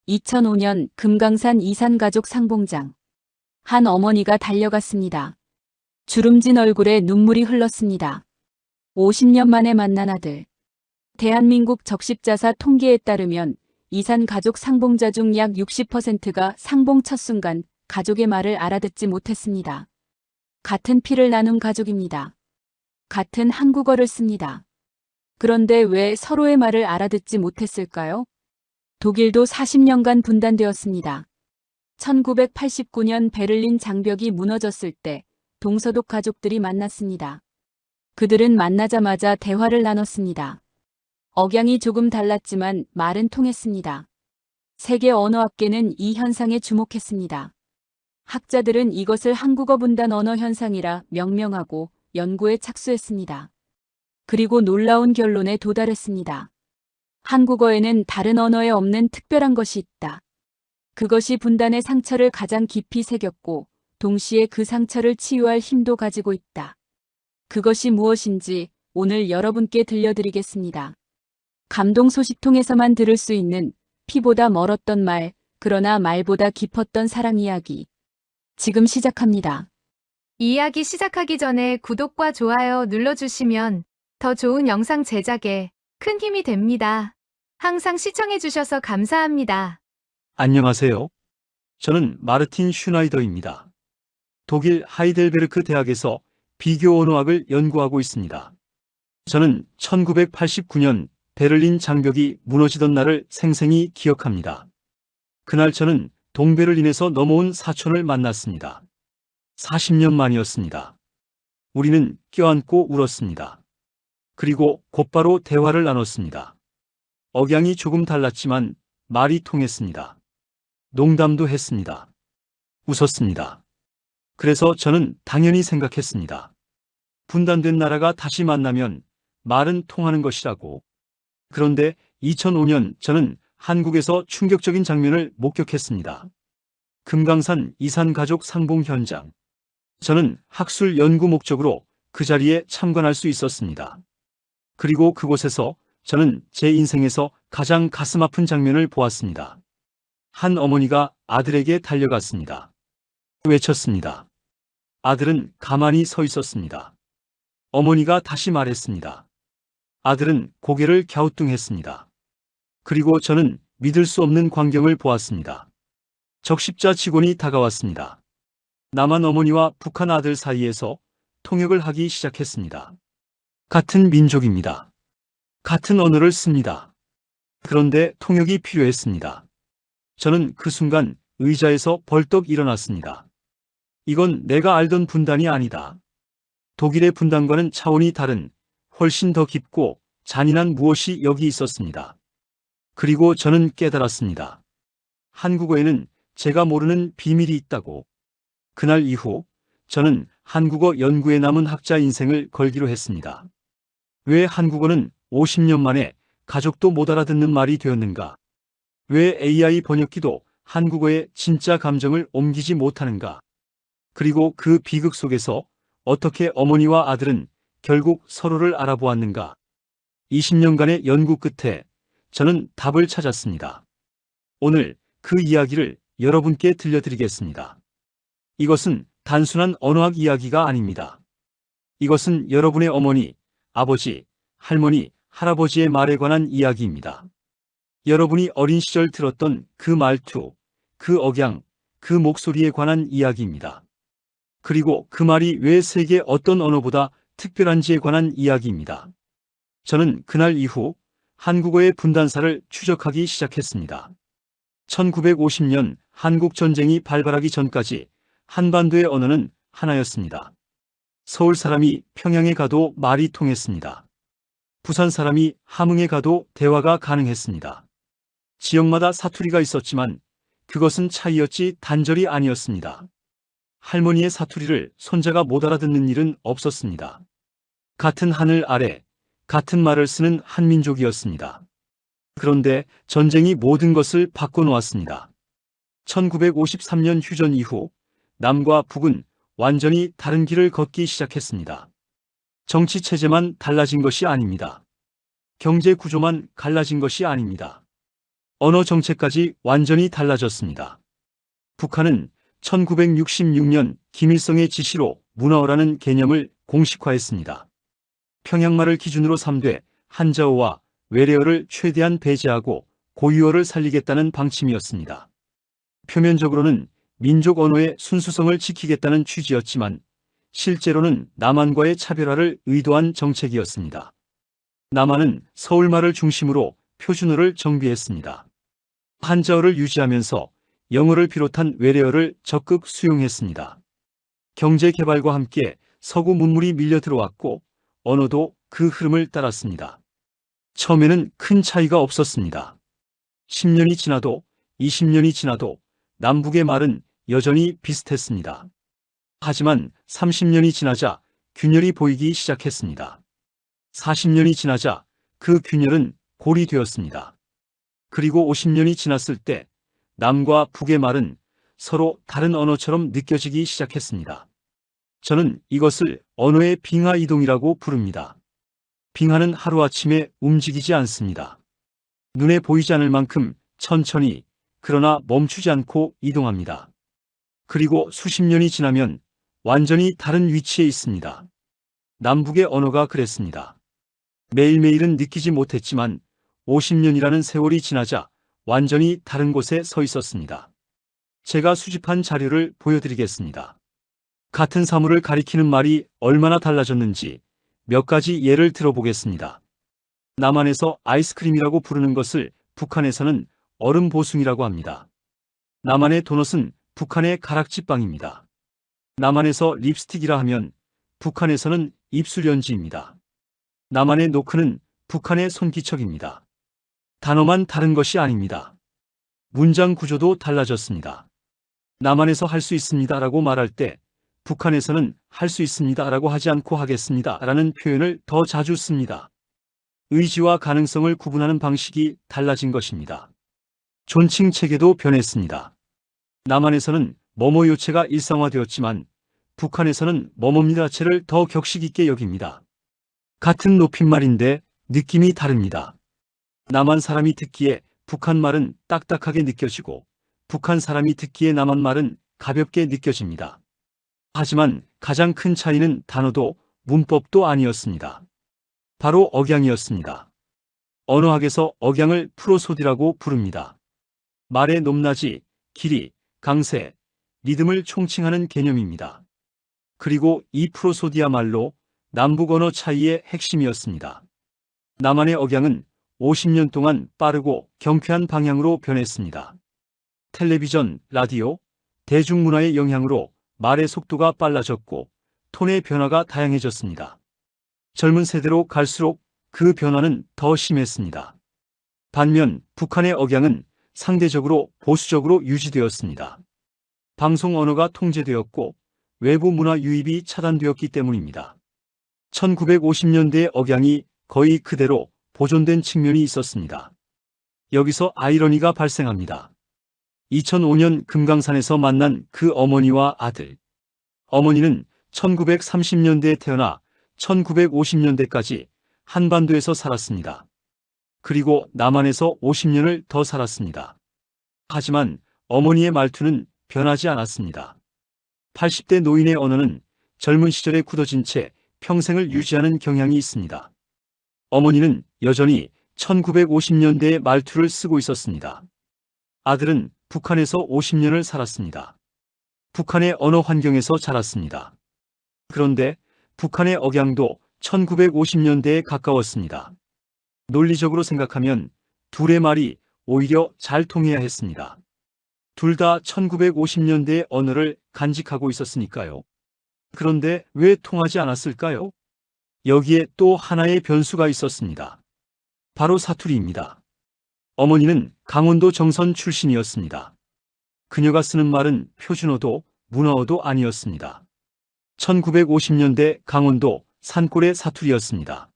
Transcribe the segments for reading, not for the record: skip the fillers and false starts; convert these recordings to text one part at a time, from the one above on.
2005년 금강산 이산가족 상봉장. 한 어머니가 달려갔습니다. 주름진 얼굴에 눈물이 흘렀습니다. 50년 만에 만난 아들. 대한민국 적십자사 통계에 따르면 이산가족 상봉자 중 약 60%가 상봉 첫 순간 가족의 말을 알아듣지 못했습니다. 같은 피를 나눈 가족입니다. 같은 한국어를 씁니다. 그런데 왜 서로의 말을 알아듣지 못했을까요? 독일도 40년간 분단되었습니다. 1989년 베를린 장벽이 무너졌을 때 동서독 가족들이 만났습니다. 그들은 만나자마자 대화를 나눴습니다. 억양이 조금 달랐지만 말은 통했습니다. 세계 언어학계는 이 현상에 주목했습니다. 학자들은 이것을 한국어 분단 언어 현상이라 명명하고 연구에 착수했습니다. 그리고 놀라운 결론에 도달했습니다. 한국어에는 다른 언어에 없는 특별한 것이 있다. 그것이 분단의 상처를 가장 깊이 새겼고 동시에 그 상처를 치유할 힘도 가지고 있다. 그것이 무엇인지 오늘 여러분께 들려드리겠습니다. 감동 소식통에서만 들을 수 있는 피보다 멀었던 말, 그러나 말보다 깊었던 사랑 이야기. 지금 시작합니다. 이야기 시작하기 전에 구독과 좋아요 눌러주시면 더 좋은 영상 제작에 큰 힘이 됩니다. 항상 시청해주셔서 감사합니다. 안녕하세요. 저는 마르틴 슈나이더입니다. 독일 하이델베르크 대학에서 비교 언어학을 연구하고 있습니다. 저는 1989년 베를린 장벽이 무너지던 날을 생생히 기억합니다. 그날 저는 동베를린에서 넘어온 사촌을 만났습니다. 40년 만이었습니다. 우리는 껴안고 울었습니다. 그리고 곧바로 대화를 나눴습니다. 억양이 조금 달랐지만 말이 통했습니다. 농담도 했습니다. 웃었습니다. 그래서 저는 당연히 생각했습니다. 분단된 나라가 다시 만나면 말은 통하는 것이라고. 그런데 2005년 저는 한국에서 충격적인 장면을 목격했습니다. 금강산 이산가족 상봉 현장. 저는 학술 연구 목적으로 그 자리에 참관할 수 있었습니다. 그리고 그곳에서 저는 제 인생에서 가장 가슴 아픈 장면을 보았습니다. 한 어머니가 아들에게 달려갔습니다. 외쳤습니다. 아들은 가만히 서 있었습니다. 어머니가 다시 말했습니다. 아들은 고개를 갸우뚱했습니다. 그리고 저는 믿을 수 없는 광경을 보았습니다. 적십자 직원이 다가왔습니다. 남한 어머니와 북한 아들 사이에서 통역을 하기 시작했습니다. 같은 민족입니다. 같은 언어를 씁니다. 그런데 통역이 필요했습니다. 저는 그 순간 의자에서 벌떡 일어났습니다. 이건 내가 알던 분단이 아니다. 독일의 분단과는 차원이 다른 훨씬 더 깊고 잔인한 무엇이 여기 있었습니다. 그리고 저는 깨달았습니다. 한국어에는 제가 모르는 비밀이 있다고. 그날 이후 저는 한국어 연구에 남은 학자 인생을 걸기로 했습니다. 왜 한국어는 50년 만에 가족도 못 알아듣는 말이 되었는가? 왜 AI 번역기도 한국어의 진짜 감정을 옮기지 못하는가? 그리고 그 비극 속에서 어떻게 어머니와 아들은 결국 서로를 알아보았는가? 20년간의 연구 끝에 저는 답을 찾았습니다. 오늘 그 이야기를 여러분께 들려드리겠습니다. 이것은 단순한 언어학 이야기가 아닙니다. 이것은 여러분의 어머니, 아버지, 할머니, 할아버지의 말에 관한 이야기입니다. 여러분이 어린 시절 들었던 그 말투, 그 억양, 그 목소리에 관한 이야기입니다. 그리고 그 말이 왜 세계 어떤 언어보다 특별한지에 관한 이야기입니다. 저는 그날 이후 한국어의 분단사를 추적하기 시작했습니다. 1950년 한국 전쟁이 발발하기 전까지 한반도의 언어는 하나였습니다. 서울 사람이 평양에 가도 말이 통했습니다. 부산 사람이 함흥에 가도 대화가 가능했습니다. 지역마다 사투리가 있었지만 그것은 차이였지 단절이 아니었습니다. 할머니의 사투리를 손자가 못 알아듣는 일은 없었습니다. 같은 하늘 아래 같은 말을 쓰는 한민족이었습니다. 그런데 전쟁이 모든 것을 바꿔놓았습니다. 1953년 휴전 이후 남과 북은 완전히 다른 길을 걷기 시작했습니다. 정치 체제만 달라진 것이 아닙니다. 경제 구조만 갈라진 것이 아닙니다. 언어 정책까지 완전히 달라졌습니다. 북한은 1966년 김일성의 지시로 문화어라는 개념을 공식화했습니다. 평양말을 기준으로 삼되 한자어와 외래어를 최대한 배제하고 고유어를 살리겠다는 방침이었습니다. 표면적으로는 민족 언어의 순수성을 지키겠다는 취지였지만 실제로는 남한과의 차별화를 의도한 정책이었습니다. 남한은 서울말을 중심으로 표준어를 정비했습니다. 한자어를 유지하면서 영어를 비롯한 외래어를 적극 수용했습니다. 경제 개발과 함께 서구 문물이 밀려 들어왔고 언어도 그 흐름을 따랐습니다. 처음에는 큰 차이가 없었습니다. 10년이 지나도 20년이 지나도 남북의 말은 여전히 비슷했습니다. 하지만 30년이 지나자 균열이 보이기 시작했습니다. 40년이 지나자 그 균열은 고리되었습니다. 그리고 50년이 지났을 때 남과 북의 말은 서로 다른 언어처럼 느껴지기 시작했습니다. 저는 이것을 언어의 빙하 이동이라고 부릅니다. 빙하는 하루아침에 움직이지 않습니다. 눈에 보이지 않을 만큼 천천히 그러나 멈추지 않고 이동합니다. 그리고 수십 년이 지나면 완전히 다른 위치에 있습니다. 남북의 언어가 그랬습니다. 매일매일은 느끼지 못했지만 50년이라는 세월이 지나자 완전히 다른 곳에 서 있었습니다. 제가 수집한 자료를 보여드리겠습니다. 같은 사물을 가리키는 말이 얼마나 달라졌는지 몇 가지 예를 들어보겠습니다. 남한에서 아이스크림이라고 부르는 것을 북한에서는 얼음 보숭이라고 합니다. 남한의 도넛은 북한의 가락지빵입니다. 남한에서 립스틱이라 하면 북한에서는 입술연지입니다. 남한의 노크는 북한의 손기척입니다. 단어만 다른 것이 아닙니다. 문장 구조도 달라졌습니다. 남한에서 할 수 있습니다라고 말할 때 북한에서는 할 수 있습니다라고 하지 않고 하겠습니다라는 표현을 더 자주 씁니다. 의지와 가능성을 구분하는 방식이 달라진 것입니다. 존칭 체계도 변했습니다. 남한에서는 뭐뭐 요체가 일상화되었지만 북한에서는 뭐뭐입니다 자체를 더 격식 있게 여깁니다. 같은 높임말인데 느낌이 다릅니다. 남한 사람이 듣기에 북한 말은 딱딱하게 느껴지고 북한 사람이 듣기에 남한 말은 가볍게 느껴집니다. 하지만 가장 큰 차이는 단어도 문법도 아니었습니다. 바로 억양이었습니다. 언어학에서 억양을 프로소디라고 부릅니다. 말의 높낮이, 길이, 강세, 리듬을 총칭하는 개념입니다. 그리고 이 프로소디야말로 남북 언어 차이의 핵심이었습니다. 남한의 억양은 50년 동안 빠르고 경쾌한 방향으로 변했습니다. 텔레비전, 라디오, 대중문화의 영향으로 말의 속도가 빨라졌고 톤의 변화가 다양해졌습니다. 젊은 세대로 갈수록 그 변화는 더 심했습니다. 반면 북한의 억양은 상대적으로 보수적으로 유지되었습니다. 방송 언어가 통제되었고 외부 문화 유입이 차단되었기 때문입니다. 1950년대의 억양이 거의 그대로 보존된 측면이 있었습니다. 여기서 아이러니가 발생합니다. 2005년 금강산에서 만난 그 어머니와 아들. 어머니는 1930년대에 태어나 1950년대까지 한반도에서 살았습니다. 그리고 남한에서 50년을 더 살았습니다. 하지만 어머니의 말투는 변하지 않았습니다. 80대 노인의 언어는 젊은 시절에 굳어진 채 평생을 유지하는 경향이 있습니다. 어머니는 여전히 1950년대의 말투를 쓰고 있었습니다. 아들은 북한에서 50년을 살았습니다. 북한의 언어 환경에서 자랐습니다. 그런데 북한의 억양도 1950년대에 가까웠습니다. 논리적으로 생각하면 둘의 말이 오히려 잘 통해야 했습니다. 둘 다 1950년대의 언어를 간직하고 있었으니까요. 그런데 왜 통하지 않았을까요? 여기에 또 하나의 변수가 있었습니다. 바로 사투리입니다. 어머니는 강원도 정선 출신이었습니다. 그녀가 쓰는 말은 표준어도 문화어도 아니었습니다. 1950년대 강원도 산골의 사투리였습니다.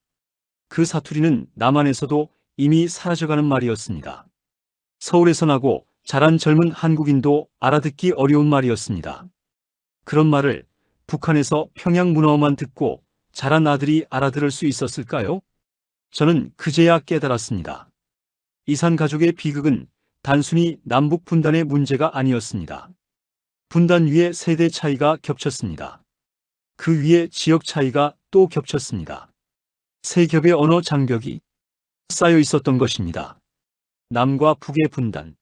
그 사투리는 남한에서도 이미 사라져가는 말이었습니다. 서울에서 나고 자란 젊은 한국인도 알아듣기 어려운 말이었습니다. 그런 말을 북한에서 평양 문화어만 듣고 자란 아들이 알아들을 수 있었을까요? 저는 그제야 깨달았습니다. 이산 가족의 비극은 단순히 남북 분단의 문제가 아니었습니다. 분단 위에 세대 차이가 겹쳤습니다. 그 위에 지역 차이가 또 겹쳤습니다. 세 겹의 언어 장벽이 쌓여 있었던 것입니다. 남과 북의 분단,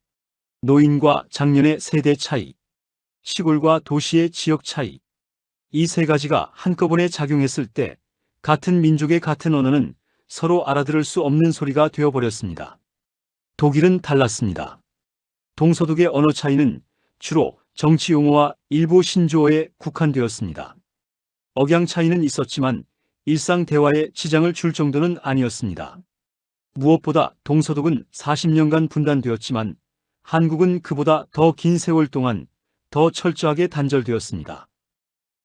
노인과 장년의 세대 차이, 시골과 도시의 지역 차이. 이 세 가지가 한꺼번에 작용했을 때 같은 민족의 같은 언어는 서로 알아들을 수 없는 소리가 되어버렸습니다. 독일은 달랐습니다. 동서독의 언어 차이는 주로 정치 용어와 일부 신조어에 국한되었습니다. 억양 차이는 있었지만 일상 대화에 지장을 줄 정도는 아니었습니다. 무엇보다 동서독은 40년간 분단되었지만 한국은 그보다 더 긴 세월 동안 더 철저하게 단절되었습니다.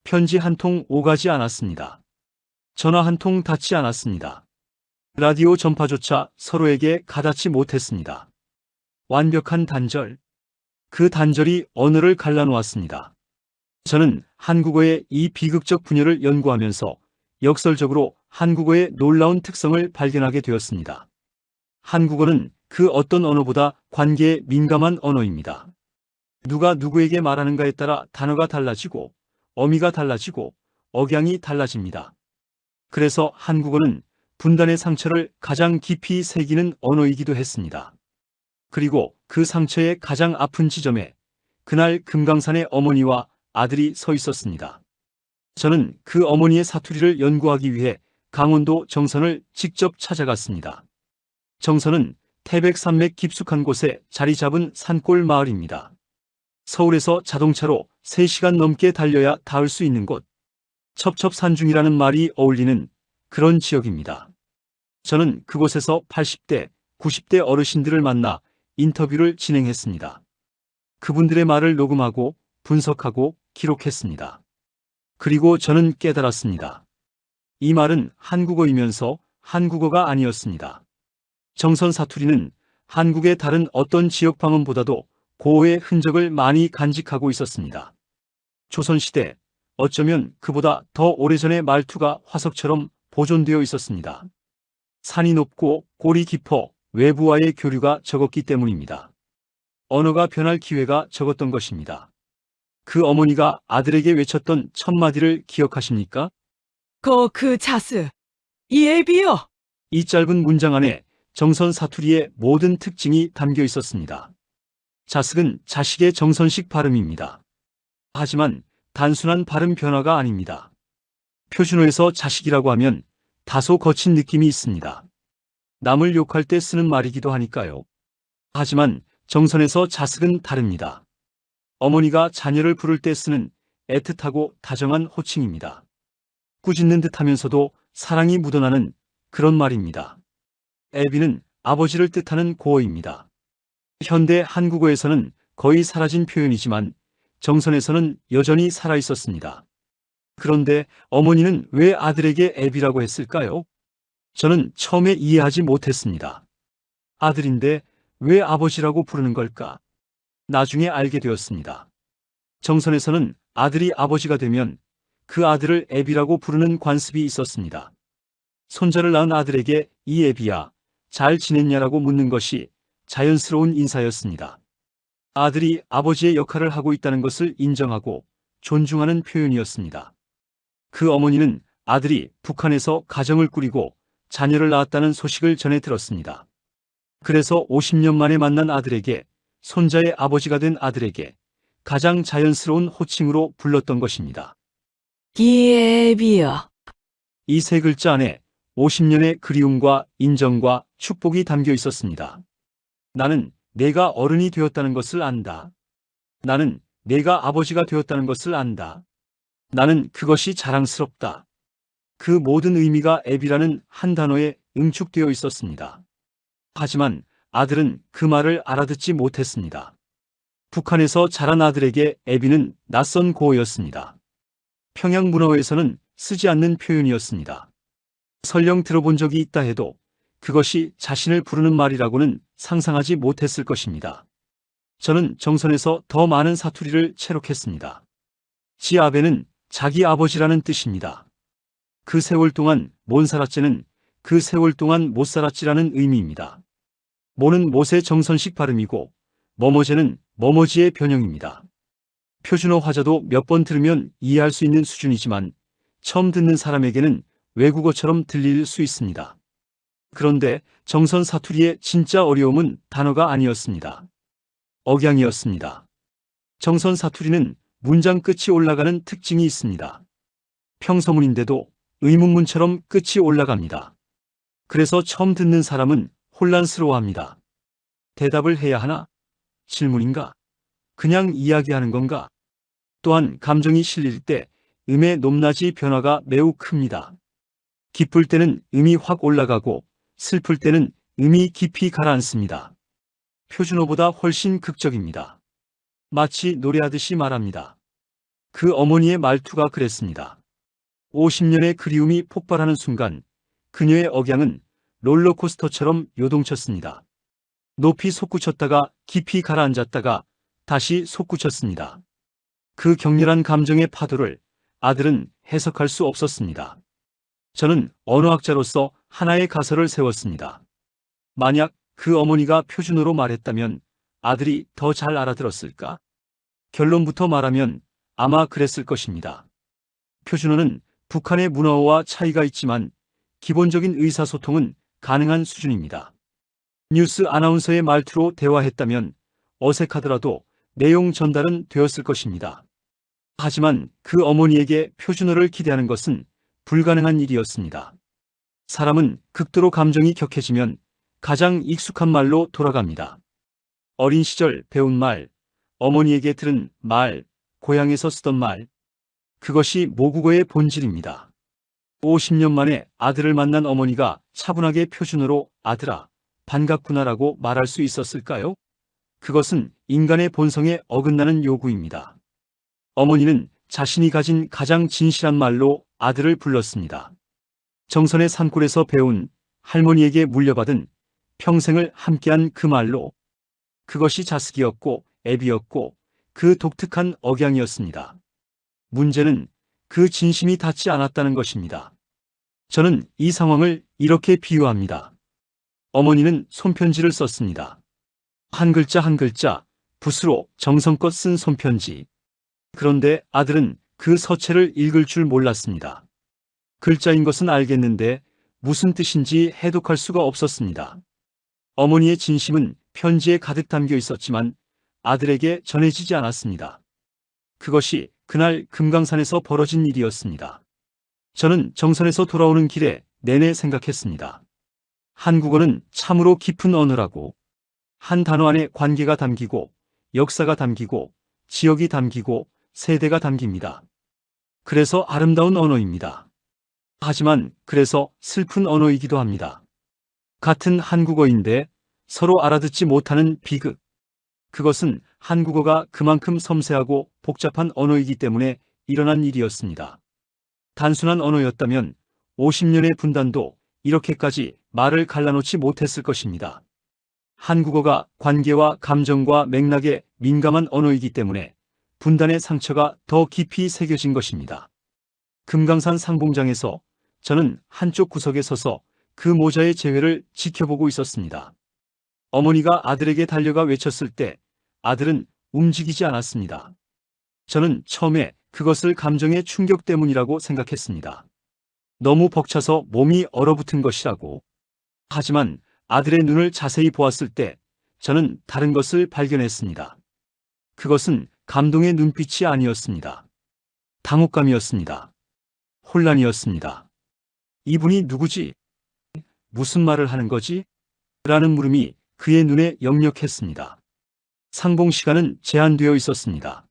편지 한 통 오가지 않았습니다. 전화 한 통 닿지 않았습니다. 라디오 전파조차 서로에게 가닿지 못했습니다. 완벽한 단절. 그 단절이 언어를 갈라놓았습니다. 저는 한국어의 이 비극적 분열을 연구하면서 역설적으로 한국어의 놀라운 특성을 발견하게 되었습니다. 한국어는 그 어떤 언어보다 관계에 민감한 언어입니다. 누가 누구에게 말하는가에 따라 단어가 달라지고 어미가 달라지고 억양이 달라집니다. 그래서 한국어는 분단의 상처를 가장 깊이 새기는 언어이기도 했습니다. 그리고 그 상처의 가장 아픈 지점에 그날 금강산의 어머니와 아들이 서 있었습니다. 저는 그 어머니의 사투리를 연구하기 위해 강원도 정선을 직접 찾아갔습니다. 정선은 태백산맥 깊숙한 곳에 자리 잡은 산골 마을입니다. 서울에서 자동차로 3시간 넘게 달려야 닿을 수 있는 곳. 첩첩산중이라는 말이 어울리는 그런 지역입니다. 저는 그곳에서 80대, 90대 어르신들을 만나 인터뷰를 진행했습니다. 그분들의 말을 녹음하고 분석하고 기록했습니다. 그리고 저는 깨달았습니다. 이 말은 한국어이면서 한국어가 아니었습니다. 정선 사투리는 한국의 다른 어떤 지역 방언보다도 고어의 흔적을 많이 간직하고 있었습니다. 조선시대, 어쩌면 그보다 더 오래전의 말투가 화석처럼 보존되어 있었습니다. 산이 높고 골이 깊어 외부와의 교류가 적었기 때문입니다. 언어가 변할 기회가 적었던 것입니다. 그 어머니가 아들에게 외쳤던 첫 마디를 기억하십니까? 그 자스, 이 애비여. 이 짧은 문장 안에 정선 사투리의 모든 특징이 담겨 있었습니다. 자식은 자식의 정선식 발음입니다. 하지만 단순한 발음 변화가 아닙니다. 표준어에서 자식이라고 하면 다소 거친 느낌이 있습니다. 남을 욕할 때 쓰는 말이기도 하니까요. 하지만 정선에서 자식은 다릅니다. 어머니가 자녀를 부를 때 쓰는 애틋하고 다정한 호칭입니다. 꾸짖는 듯하면서도 사랑이 묻어나는 그런 말입니다. 애비는 아버지를 뜻하는 고어입니다. 현대 한국어에서는 거의 사라진 표현이지만 정선에서는 여전히 살아있었습니다. 그런데 어머니는 왜 아들에게 애비라고 했을까요? 저는 처음에 이해하지 못했습니다. 아들인데 왜 아버지라고 부르는 걸까? 나중에 알게 되었습니다. 정선에서는 아들이 아버지가 되면 그 아들을 애비라고 부르는 관습이 있었습니다. 손자를 낳은 아들에게 이 애비야, 잘 지냈냐라고 묻는 것이 자연스러운 인사였습니다. 아들이 아버지의 역할을 하고 있다는 것을 인정하고 존중하는 표현이었습니다. 그 어머니는 아들이 북한에서 가정을 꾸리고 자녀를 낳았다는 소식을 전해 들었습니다. 그래서 50년 만에 만난 아들에게, 손자의 아버지가 된 아들에게 가장 자연스러운 호칭으로 불렀던 것입니다. 이 애비여. 이 세 글자 안에 50년의 그리움과 인정과 축복이 담겨 있었습니다. 나는 내가 어른이 되었다는 것을 안다. 나는 내가 아버지가 되었다는 것을 안다. 나는 그것이 자랑스럽다. 그 모든 의미가 애비라는 한 단어에 응축되어 있었습니다. 하지만 아들은 그 말을 알아듣지 못했습니다. 북한에서 자란 아들에게 애비는 낯선 고어였습니다. 평양 문어에서는 쓰지 않는 표현이었습니다. 설령 들어본 적이 있다 해도 그것이 자신을 부르는 말이라고는 상상하지 못했을 것입니다. 저는 정선에서 더 많은 사투리를 체록했습니다. 지아베는 자기 아버지라는 뜻입니다. 그 세월 동안 못 살았지는 그 세월 동안 못 살았지라는 의미입니다. 모는 못의 정선식 발음이고 머머제는 머머지의 변형입니다. 표준어 화자도 몇 번 들으면 이해할 수 있는 수준이지만 처음 듣는 사람에게는 외국어처럼 들릴 수 있습니다. 그런데 정선 사투리의 진짜 어려움은 단어가 아니었습니다. 억양이었습니다. 정선 사투리는 문장 끝이 올라가는 특징이 있습니다. 평서문인데도 의문문처럼 끝이 올라갑니다. 그래서 처음 듣는 사람은 혼란스러워합니다. 대답을 해야 하나? 질문인가? 그냥 이야기하는 건가? 또한 감정이 실릴 때 음의 높낮이 변화가 매우 큽니다. 기쁠 때는 음이 확 올라가고 슬플 때는 음이 깊이 가라앉습니다. 표준어보다 훨씬 극적입니다. 마치 노래하듯이 말합니다. 그 어머니의 말투가 그랬습니다. 50년의 그리움이 폭발하는 순간 그녀의 억양은 롤러코스터처럼 요동쳤습니다. 높이 솟구쳤다가 깊이 가라앉았다가 다시 솟구쳤습니다. 그 격렬한 감정의 파도를 아들은 해석할 수 없었습니다. 저는 언어학자로서 하나의 가설을 세웠습니다. 만약 그 어머니가 표준어로 말했다면 아들이 더 잘 알아들었을까? 결론부터 말하면 아마 그랬을 것입니다. 표준어는 북한의 문화어와 차이가 있지만 기본적인 의사소통은 가능한 수준입니다. 뉴스 아나운서의 말투로 대화했다면 어색하더라도 내용 전달은 되었을 것입니다. 하지만 그 어머니에게 표준어를 기대하는 것은 불가능한 일이었습니다. 사람은 극도로 감정이 격해지면 가장 익숙한 말로 돌아갑니다. 어린 시절 배운 말, 어머니에게 들은 말, 고향에서 쓰던 말, 그것이 모국어의 본질입니다. 50년 만에 아들을 만난 어머니가 차분하게 표준어로 아들아, 반갑구나라고 말할 수 있었을까요? 그것은 인간의 본성에 어긋나는 요구입니다. 어머니는 자신이 가진 가장 진실한 말로 아들을 불렀습니다. 정선의 산골에서 배운 할머니에게 물려받은 평생을 함께한 그 말로 그것이 자숙이었고 애비였고 그 독특한 억양이었습니다. 문제는 그 진심이 닿지 않았다는 것입니다. 저는 이 상황을 이렇게 비유합니다. 어머니는 손편지를 썼습니다. 한 글자 한 글자 붓으로 정성껏 쓴 손편지. 그런데 아들은 그 서체를 읽을 줄 몰랐습니다. 글자인 것은 알겠는데 무슨 뜻인지 해독할 수가 없었습니다. 어머니의 진심은 편지에 가득 담겨 있었지만 아들에게 전해지지 않았습니다. 그것이 그날 금강산에서 벌어진 일이었습니다. 저는 정선에서 돌아오는 길에 내내 생각했습니다. 한국어는 참으로 깊은 언어라고. 한 단어 안에 관계가 담기고 역사가 담기고 지역이 담기고 세대가 담깁니다. 그래서 아름다운 언어입니다. 하지만 그래서 슬픈 언어이기도 합니다. 같은 한국어인데 서로 알아듣지 못하는 비극. 그것은 한국어가 그만큼 섬세하고 복잡한 언어이기 때문에 일어난 일이었습니다. 단순한 언어였다면 50년의 분단도 이렇게까지 말을 갈라놓지 못했을 것입니다. 한국어가 관계와 감정과 맥락에 민감한 언어이기 때문에 분단의 상처가 더 깊이 새겨진 것입니다. 금강산 상봉장에서 저는 한쪽 구석에 서서 그 모자의 재회를 지켜보고 있었습니다. 어머니가 아들에게 달려가 외쳤을 때 아들은 움직이지 않았습니다. 저는 처음에 그것을 감정의 충격 때문이라고 생각했습니다. 너무 벅차서 몸이 얼어붙은 것이라고. 하지만 아들의 눈을 자세히 보았을 때 저는 다른 것을 발견했습니다. 그것은 감동의 눈빛이 아니었습니다. 당혹감이었습니다. 혼란이었습니다. 이분이 누구지? 무슨 말을 하는 거지? 라는 물음이 그의 눈에 역력했습니다. 상봉 시간은 제한되어 있었습니다.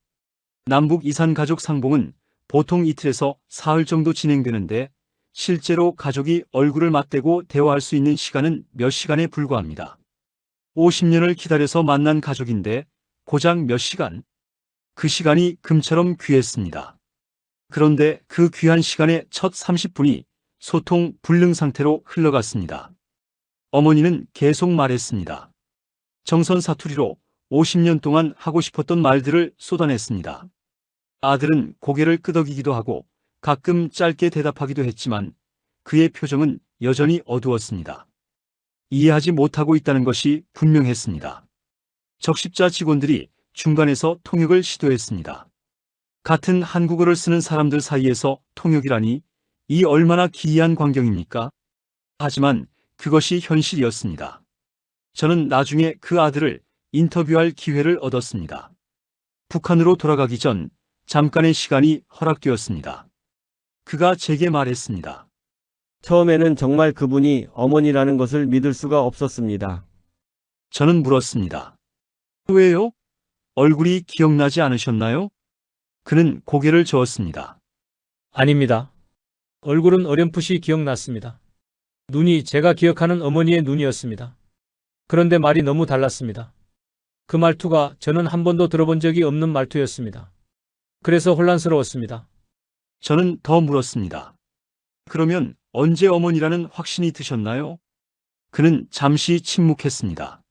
남북 이산 가족 상봉은 보통 이틀에서 사흘 정도 진행되는데 실제로 가족이 얼굴을 맞대고 대화할 수 있는 시간은 몇 시간에 불과합니다. 50년을 기다려서 만난 가족인데 고작 몇 시간? 그 시간이 금처럼 귀했습니다. 그런데 그 귀한 시간의 첫 30분이 소통 불능 상태로 흘러갔습니다. 어머니는 계속 말했습니다. 정선 사투리로 50년 동안 하고 싶었던 말들을 쏟아냈습니다. 아들은 고개를 끄덕이기도 하고 가끔 짧게 대답하기도 했지만 그의 표정은 여전히 어두웠습니다. 이해하지 못하고 있다는 것이 분명했습니다. 적십자 직원들이 중간에서 통역을 시도했습니다. 같은 한국어를 쓰는 사람들 사이에서 통역이라니 이 얼마나 기이한 광경입니까? 하지만 그것이 현실이었습니다. 저는 나중에 그 아들을 인터뷰할 기회를 얻었습니다. 북한으로 돌아가기 전 잠깐의 시간이 허락되었습니다. 그가 제게 말했습니다. 처음에는 정말 그분이 어머니라는 것을 믿을 수가 없었습니다. 저는 물었습니다. 왜요? 얼굴이 기억나지 않으셨나요? 그는 고개를 저었습니다. 아닙니다. 얼굴은 어렴풋이 기억났습니다. 눈이 제가 기억하는 어머니의 눈이었습니다. 그런데 말이 너무 달랐습니다. 그 말투가 저는 한 번도 들어본 적이 없는 말투였습니다. 그래서 혼란스러웠습니다. 저는 더 물었습니다. 그러면 언제 어머니라는 확신이 드셨나요? 그는 잠시 침묵했습니다.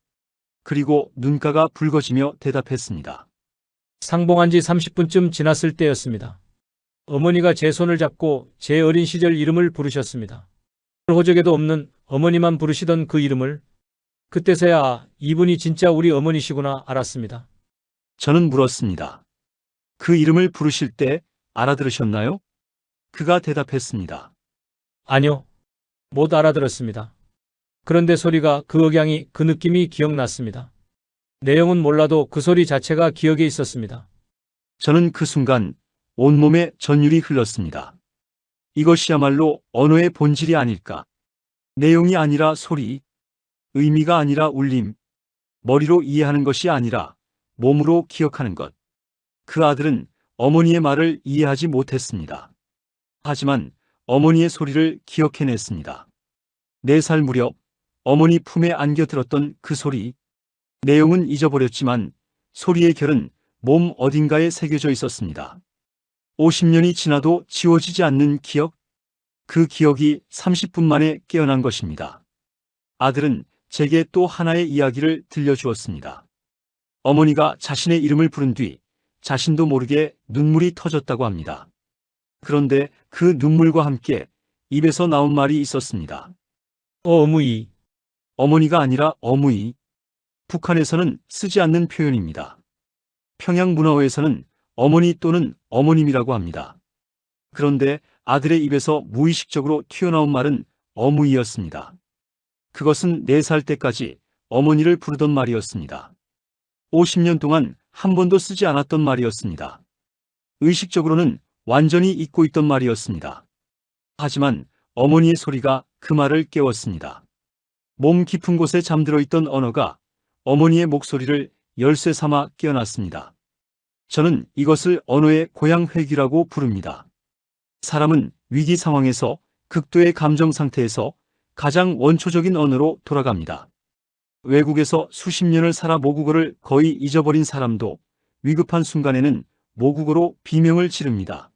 그리고 눈가가 붉어지며 대답했습니다. 상봉한 지 30분쯤 지났을 때였습니다. 어머니가 제 손을 잡고 제 어린 시절 이름을 부르셨습니다. 호적에도 없는 어머니만 부르시던 그 이름을 그때서야 이분이 진짜 우리 어머니시구나 알았습니다. 저는 물었습니다. 그 이름을 부르실 때 알아들으셨나요? 그가 대답했습니다. 아니요. 못 알아들었습니다. 그런데 소리가 그 억양이 그 느낌이 기억났습니다. 내용은 몰라도 그 소리 자체가 기억에 있었습니다. 저는 그 순간 온몸에 전율이 흘렀습니다. 이것이야말로 언어의 본질이 아닐까. 내용이 아니라 소리, 의미가 아니라 울림, 머리로 이해하는 것이 아니라 몸으로 기억하는 것. 그 아들은 어머니의 말을 이해하지 못했습니다. 하지만 어머니의 소리를 기억해냈습니다. 4살 무렵 어머니 품에 안겨들었던 그 소리. 내용은 잊어버렸지만 소리의 결은 몸 어딘가에 새겨져 있었습니다. 50년이 지나도 지워지지 않는 기억? 그 기억이 30분 만에 깨어난 것입니다. 아들은 제게 또 하나의 이야기를 들려주었습니다. 어머니가 자신의 이름을 부른 뒤 자신도 모르게 눈물이 터졌다고 합니다. 그런데 그 눈물과 함께 입에서 나온 말이 있었습니다. 어무이. 어머니가 아니라 어무이. 북한에서는 쓰지 않는 표현입니다. 평양 문화어에서는 어머니 또는 어머님이라고 합니다. 그런데 아들의 입에서 무의식적으로 튀어나온 말은 어무이였습니다. 그것은 4살 때까지 어머니를 부르던 말이었습니다. 50년 동안 한 번도 쓰지 않았던 말이었습니다. 의식적으로는 완전히 잊고 있던 말이었습니다. 하지만 어머니의 소리가 그 말을 깨웠습니다. 몸 깊은 곳에 잠들어 있던 언어가 어머니의 목소리를 열쇠 삼아 깨어났습니다. 저는 이것을 언어의 고향 회귀라고 부릅니다. 사람은 위기 상황에서 극도의 감정 상태에서 가장 원초적인 언어로 돌아갑니다. 외국에서 수십 년을 살아 모국어를 거의 잊어버린 사람도 위급한 순간에는 모국어로 비명을 지릅니다.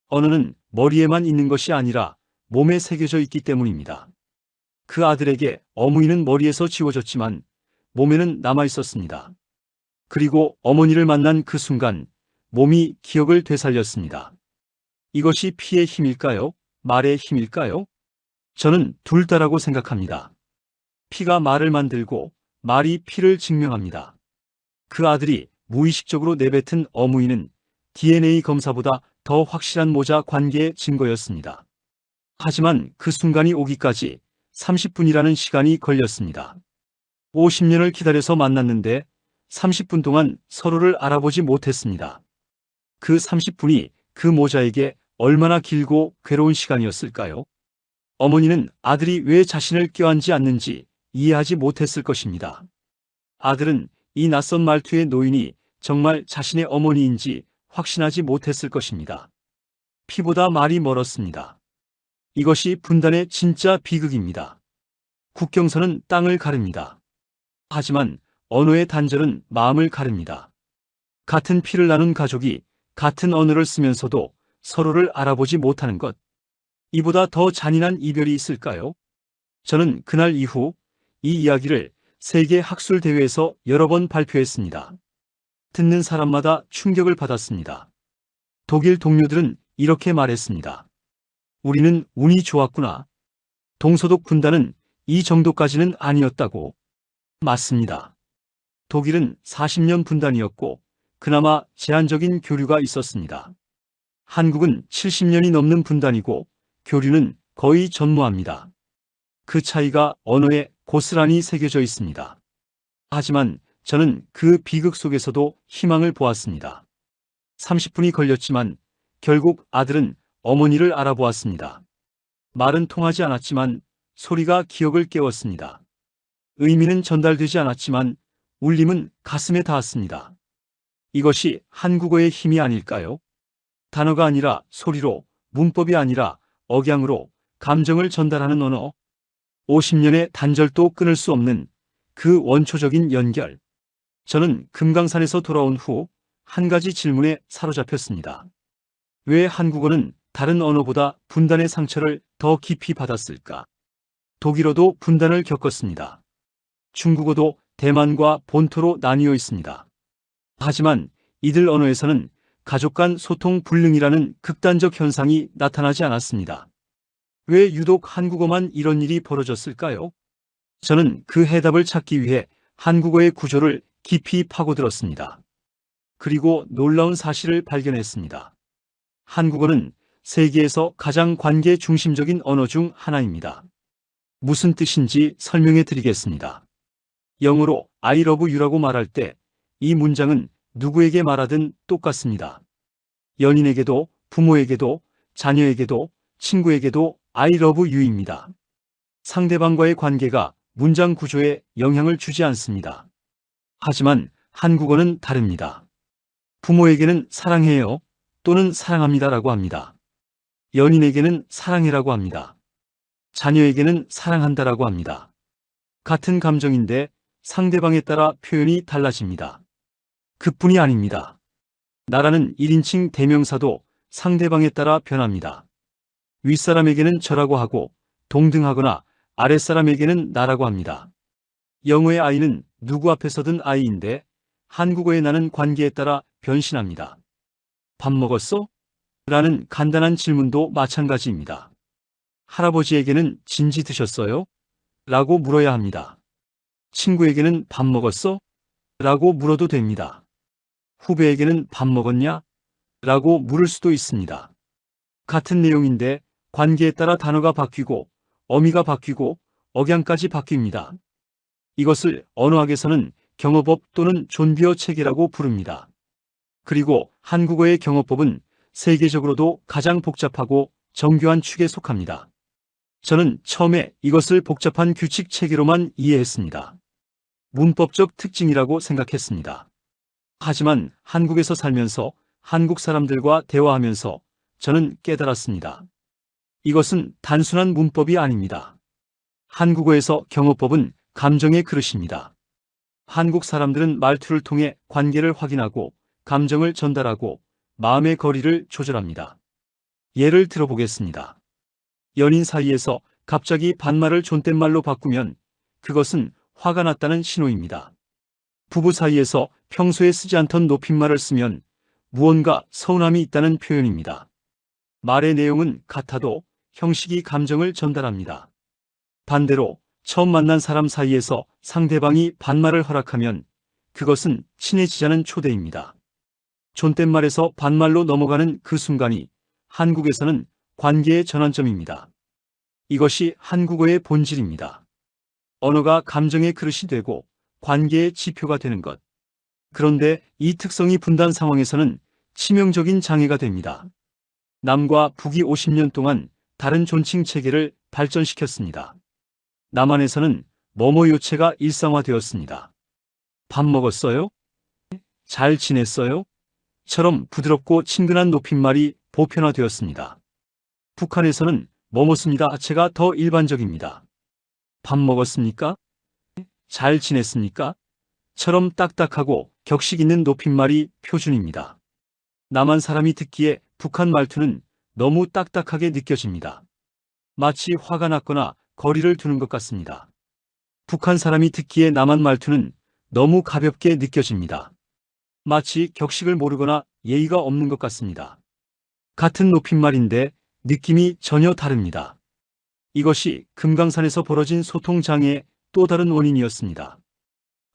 언어는 머리에만 있는 것이 아니라 몸에 새겨져 있기 때문입니다. 그 아들에게 어무이는 머리에서 지워졌지만 몸에는 남아 있었습니다. 그리고 어머니를 만난 그 순간 몸이 기억을 되살렸습니다. 이것이 피의 힘일까요? 말의 힘일까요? 저는 둘 다라고 생각합니다. 피가 말을 만들고 말이 피를 증명합니다. 그 아들이 무의식적으로 내뱉은 어무이는 DNA 검사보다 더 확실한 모자 관계의 증거였습니다. 하지만 그 순간이 오기까지 30분이라는 시간이 걸렸습니다. 50년을 기다려서 만났는데 30분 동안 서로를 알아보지 못했습니다. 그 30분이 그 모자에게 얼마나 길고 괴로운 시간이었을까요? 어머니는 아들이 왜 자신을 껴안지 않는지 이해하지 못했을 것입니다. 아들은 이 낯선 말투의 노인이 정말 자신의 어머니인지 확신하지 못했을 것입니다. 피보다 말이 멀었습니다. 이것이 분단의 진짜 비극입니다. 국경선은 땅을 가릅니다. 하지만 언어의 단절은 마음을 가릅니다. 같은 피를 나눈 가족이 같은 언어를 쓰면서도 서로를 알아보지 못하는 것. 이보다 더 잔인한 이별이 있을까요? 저는 그날 이후 이 이야기를 세계 학술 대회에서 여러 번 발표했습니다. 듣는 사람마다 충격을 받았습니다. 독일 동료들은 이렇게 말했습니다. 우리는 운이 좋았구나. 동서독 분단은 이 정도까지는 아니었다고. 맞습니다. 독일은 40년 분단이었고 그나마 제한적인 교류가 있었습니다. 한국은 70년이 넘는 분단이고 교류는 거의 전무합니다. 그 차이가 언어에 고스란히 새겨져 있습니다. 하지만 저는 그 비극 속에서도 희망을 보았습니다. 30분이 걸렸지만 결국 아들은 어머니를 알아보았습니다. 말은 통하지 않았지만 소리가 기억을 깨웠습니다. 의미는 전달되지 않았지만 울림은 가슴에 닿았습니다. 이것이 한국어의 힘이 아닐까요? 단어가 아니라 소리로, 문법이 아니라 억양으로 감정을 전달하는 언어. 50년의 단절도 끊을 수 없는 그 원초적인 연결. 저는 금강산에서 돌아온 후 한 가지 질문에 사로잡혔습니다. 왜 한국어는 다른 언어보다 분단의 상처를 더 깊이 받았을까? 독일어도 분단을 겪었습니다. 중국어도 대만과 본토로 나뉘어 있습니다. 하지만 이들 언어에서는 가족 간 소통 불능이라는 극단적 현상이 나타나지 않았습니다. 왜 유독 한국어만 이런 일이 벌어졌을까요? 저는 그 해답을 찾기 위해 한국어의 구조를 깊이 파고들었습니다. 그리고 놀라운 사실을 발견했습니다. 한국어는 세계에서 가장 관계 중심적인 언어 중 하나입니다. 무슨 뜻인지 설명해 드리겠습니다. 영어로 I love you라고 말할 때 이 문장은 누구에게 말하든 똑같습니다. 연인에게도, 부모에게도, 자녀에게도, 친구에게도 I love you입니다. 상대방과의 관계가 문장 구조에 영향을 주지 않습니다. 하지만 한국어는 다릅니다. 부모에게는 사랑해요 또는 사랑합니다라고 합니다. 연인에게는 사랑해라고 합니다. 자녀에게는 사랑한다라고 합니다. 같은 감정인데 상대방에 따라 표현이 달라집니다. 그뿐이 아닙니다. 나라는 1인칭 대명사도 상대방에 따라 변합니다. 윗사람에게는 저라고 하고 동등하거나 아랫사람에게는 나라고 합니다. 영어의 I는 누구 앞에서든 I인데 한국어의 나는 관계에 따라 변신합니다. 밥 먹었어? 라는 간단한 질문도 마찬가지입니다. 할아버지에게는 진지 드셨어요? 라고 물어야 합니다. 친구에게는 밥 먹었어? 라고 물어도 됩니다. 후배에게는 밥 먹었냐? 라고 물을 수도 있습니다. 같은 내용인데 관계에 따라 단어가 바뀌고 어미가 바뀌고 억양까지 바뀝니다. 이것을 언어학에서는 경어법 또는 존비어 체계라고 부릅니다. 그리고 한국어의 경어법은 세계적으로도 가장 복잡하고 정교한 축에 속합니다. 저는 처음에 이것을 복잡한 규칙 체계로만 이해했습니다. 문법적 특징이라고 생각했습니다. 하지만 한국에서 살면서 한국 사람들과 대화하면서 저는 깨달았습니다. 이것은 단순한 문법이 아닙니다. 한국어에서 경어법은 감정의 그릇입니다. 한국 사람들은 말투를 통해 관계를 확인하고 감정을 전달하고 마음의 거리를 조절합니다. 예를 들어보겠습니다. 연인 사이에서 갑자기 반말을 존댓말로 바꾸면 그것은 화가 났다는 신호입니다. 부부 사이에서 평소에 쓰지 않던 높임말을 쓰면 무언가 서운함이 있다는 표현입니다. 말의 내용은 같아도 형식이 감정을 전달합니다. 반대로 처음 만난 사람 사이에서 상대방이 반말을 허락하면 그것은 친해지자는 초대입니다. 존댓말에서 반말로 넘어가는 그 순간이 한국에서는 관계의 전환점입니다. 이것이 한국어의 본질입니다. 언어가 감정의 그릇이 되고 관계의 지표가 되는 것. 그런데 이 특성이 분단 상황에서는 치명적인 장애가 됩니다. 남과 북이 50년 동안 다른 존칭 체계를 발전시켰습니다. 남한에서는 뭐뭐 요체가 일상화되었습니다. 밥 먹었어요? 잘 지냈어요? 처럼 부드럽고 친근한 높임말이 보편화되었습니다. 북한에서는 뭐뭐습니다 하체가 더 일반적입니다. 밥 먹었습니까? 잘 지냈습니까? 처럼 딱딱하고 격식 있는 높임말이 표준입니다. 남한 사람이 듣기에 북한 말투는 너무 딱딱하게 느껴집니다. 마치 화가 났거나 거리를 두는 것 같습니다. 북한 사람이 듣기에 남한 말투는 너무 가볍게 느껴집니다. 마치 격식을 모르거나 예의가 없는 것 같습니다. 같은 높임말인데 느낌이 전혀 다릅니다. 이것이 금강산에서 벌어진 소통 장애의 또 다른 원인이었습니다.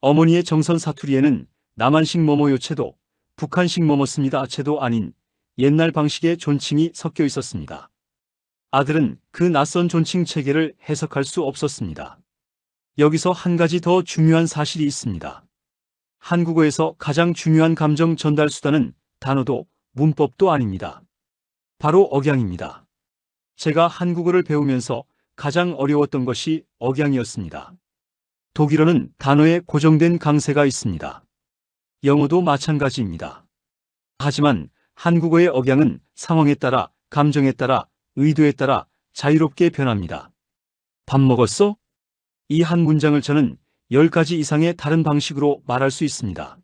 어머니의 정선 사투리에는 남한식 뭐뭐 요체도 북한식 뭐뭐 씁니다 체도 아닌 옛날 방식의 존칭이 섞여 있었습니다. 아들은 그 낯선 존칭 체계를 해석할 수 없었습니다. 여기서 한 가지 더 중요한 사실이 있습니다. 한국어에서 가장 중요한 감정 전달 수단은 단어도 문법도 아닙니다. 바로 억양입니다. 제가 한국어를 배우면서 가장 어려웠던 것이 억양이었습니다. 독일어는 단어에 고정된 강세가 있습니다. 영어도 마찬가지입니다. 하지만 한국어의 억양은 상황에 따라, 감정에 따라, 의도에 따라 자유롭게 변합니다. 밥 먹었어? 이 한 문장을 저는 10가지 이상의 다른 방식으로 말할 수 있습니다.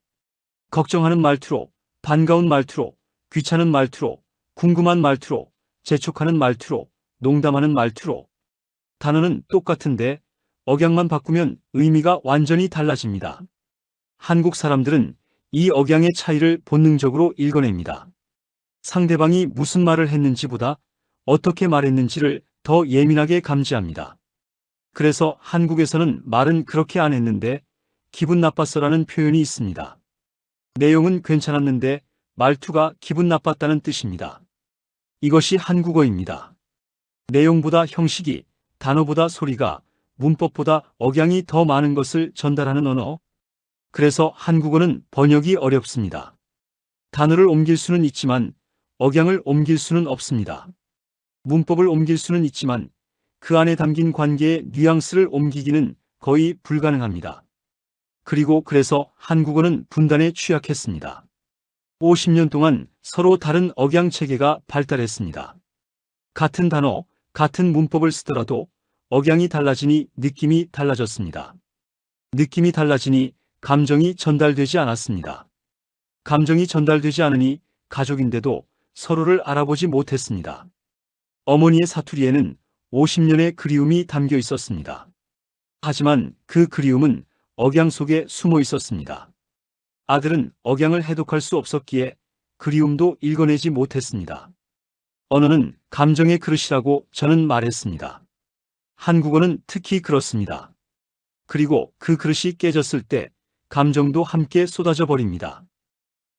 걱정하는 말투로, 반가운 말투로, 귀찮은 말투로, 궁금한 말투로, 재촉하는 말투로, 농담하는 말투로. 단어는 똑같은데 억양만 바꾸면 의미가 완전히 달라집니다. 한국 사람들은 이 억양의 차이를 본능적으로 읽어냅니다. 상대방이 무슨 말을 했는지보다 어떻게 말했는지를 더 예민하게 감지합니다. 그래서 한국에서는 말은 그렇게 안 했는데 기분 나빴어라는 표현이 있습니다. 내용은 괜찮았는데 말투가 기분 나빴다는 뜻입니다. 이것이 한국어입니다. 내용보다 형식이, 단어보다 소리가, 문법보다 억양이 더 많은 것을 전달하는 언어. 그래서 한국어는 번역이 어렵습니다. 단어를 옮길 수는 있지만 억양을 옮길 수는 없습니다. 문법을 옮길 수는 있지만 그 안에 담긴 관계의 뉘앙스를 옮기기는 거의 불가능합니다. 그래서 한국어는 분단에 취약했습니다. 50년 동안 서로 다른 억양 체계가 발달했습니다. 같은 단어, 같은 문법을 쓰더라도 억양이 달라지니 느낌이 달라졌습니다. 느낌이 달라지니 감정이 전달되지 않았습니다. 감정이 전달되지 않으니 가족인데도 서로를 알아보지 못했습니다. 어머니의 사투리에는 50년의 그리움이 담겨 있었습니다. 하지만 그 그리움은 억양 속에 숨어 있었습니다. 아들은 억양을 해독할 수 없었기에 그리움도 읽어내지 못했습니다. 언어는 감정의 그릇이라고 저는 말했습니다. 한국어는 특히 그렇습니다. 그리고 그 그릇이 깨졌을 때 감정도 함께 쏟아져 버립니다.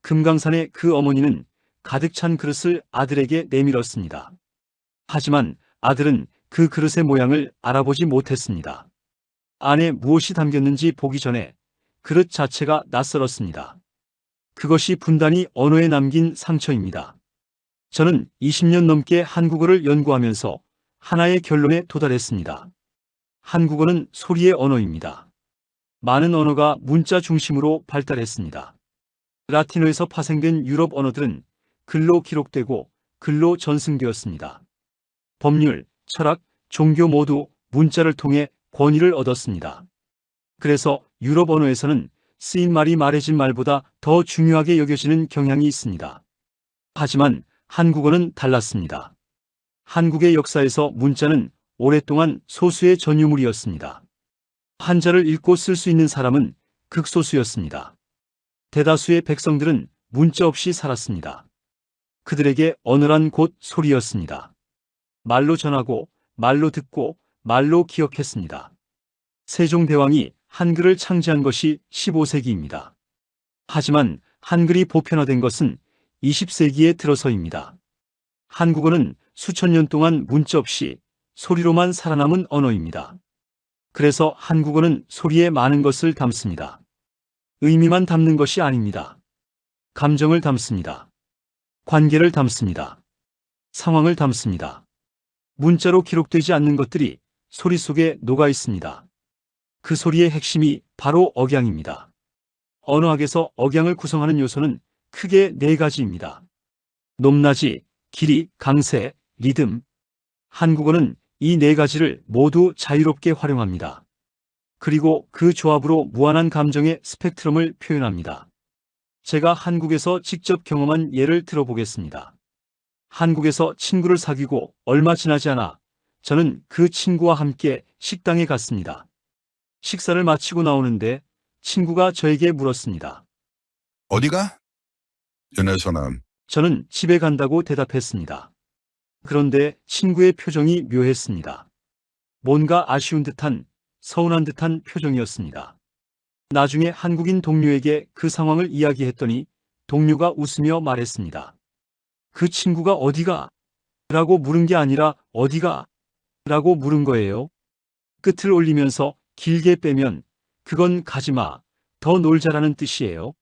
금강산의 그 어머니는 가득 찬 그릇을 아들에게 내밀었습니다. 하지만 아들은 그 그릇의 모양을 알아보지 못했습니다. 안에 무엇이 담겼는지 보기 전에 그릇 자체가 낯설었습니다. 그것이 분단이 언어에 남긴 상처입니다. 저는 20년 넘게 한국어를 연구하면서 하나의 결론에 도달했습니다. 한국어는 소리의 언어입니다. 많은 언어가 문자 중심으로 발달했습니다. 라틴어에서 파생된 유럽 언어들은 글로 기록되고 글로 전승되었습니다. 법률, 철학, 종교 모두 문자를 통해 권위를 얻었습니다. 그래서 유럽 언어에서는 쓰인 말이 말해진 말보다 더 중요하게 여겨지는 경향이 있습니다. 하지만 한국어는 달랐습니다. 한국의 역사에서 문자는 오랫동안 소수의 전유물이었습니다. 한자를 읽고 쓸 수 있는 사람은 극소수였습니다. 대다수의 백성들은 문자 없이 살았습니다. 그들에게 언어란 곧 소리였습니다. 말로 전하고, 말로 듣고, 말로 기억했습니다. 세종대왕이 한글을 창제한 것이 15세기입니다. 하지만 한글이 보편화된 것은 20세기에 들어서입니다. 한국어는 수천 년 동안 문자 없이 소리로만 살아남은 언어입니다. 그래서 한국어는 소리에 많은 것을 담습니다. 의미만 담는 것이 아닙니다. 감정을 담습니다. 관계를 담습니다. 상황을 담습니다. 문자로 기록되지 않는 것들이 소리 속에 녹아 있습니다. 그 소리의 핵심이 바로 억양입니다. 언어학에서 억양을 구성하는 요소는 크게 4가지입니다. 높낮이, 길이, 강세, 리듬. 한국어는 이 4가지를 모두 자유롭게 활용합니다. 그리고 그 조합으로 무한한 감정의 스펙트럼을 표현합니다. 제가 한국에서 직접 경험한 예를 들어보겠습니다. 한국에서 친구를 사귀고 얼마 지나지 않아 저는 그 친구와 함께 식당에 갔습니다. 식사를 마치고 나오는데 친구가 저에게 물었습니다. 어디가? 연애서남. 저는 집에 간다고 대답했습니다. 그런데 친구의 표정이 묘했습니다. 뭔가 아쉬운 듯한, 서운한 듯한 표정이었습니다. 나중에 한국인 동료에게 그 상황을 이야기했더니 동료가 웃으며 말했습니다. 그 친구가 어디가? 라고 물은 게 아니라 어디가? 라고 물은 거예요. 끝을 올리면서 길게 빼면 그건 가지마, 더 놀자라는 뜻이에요.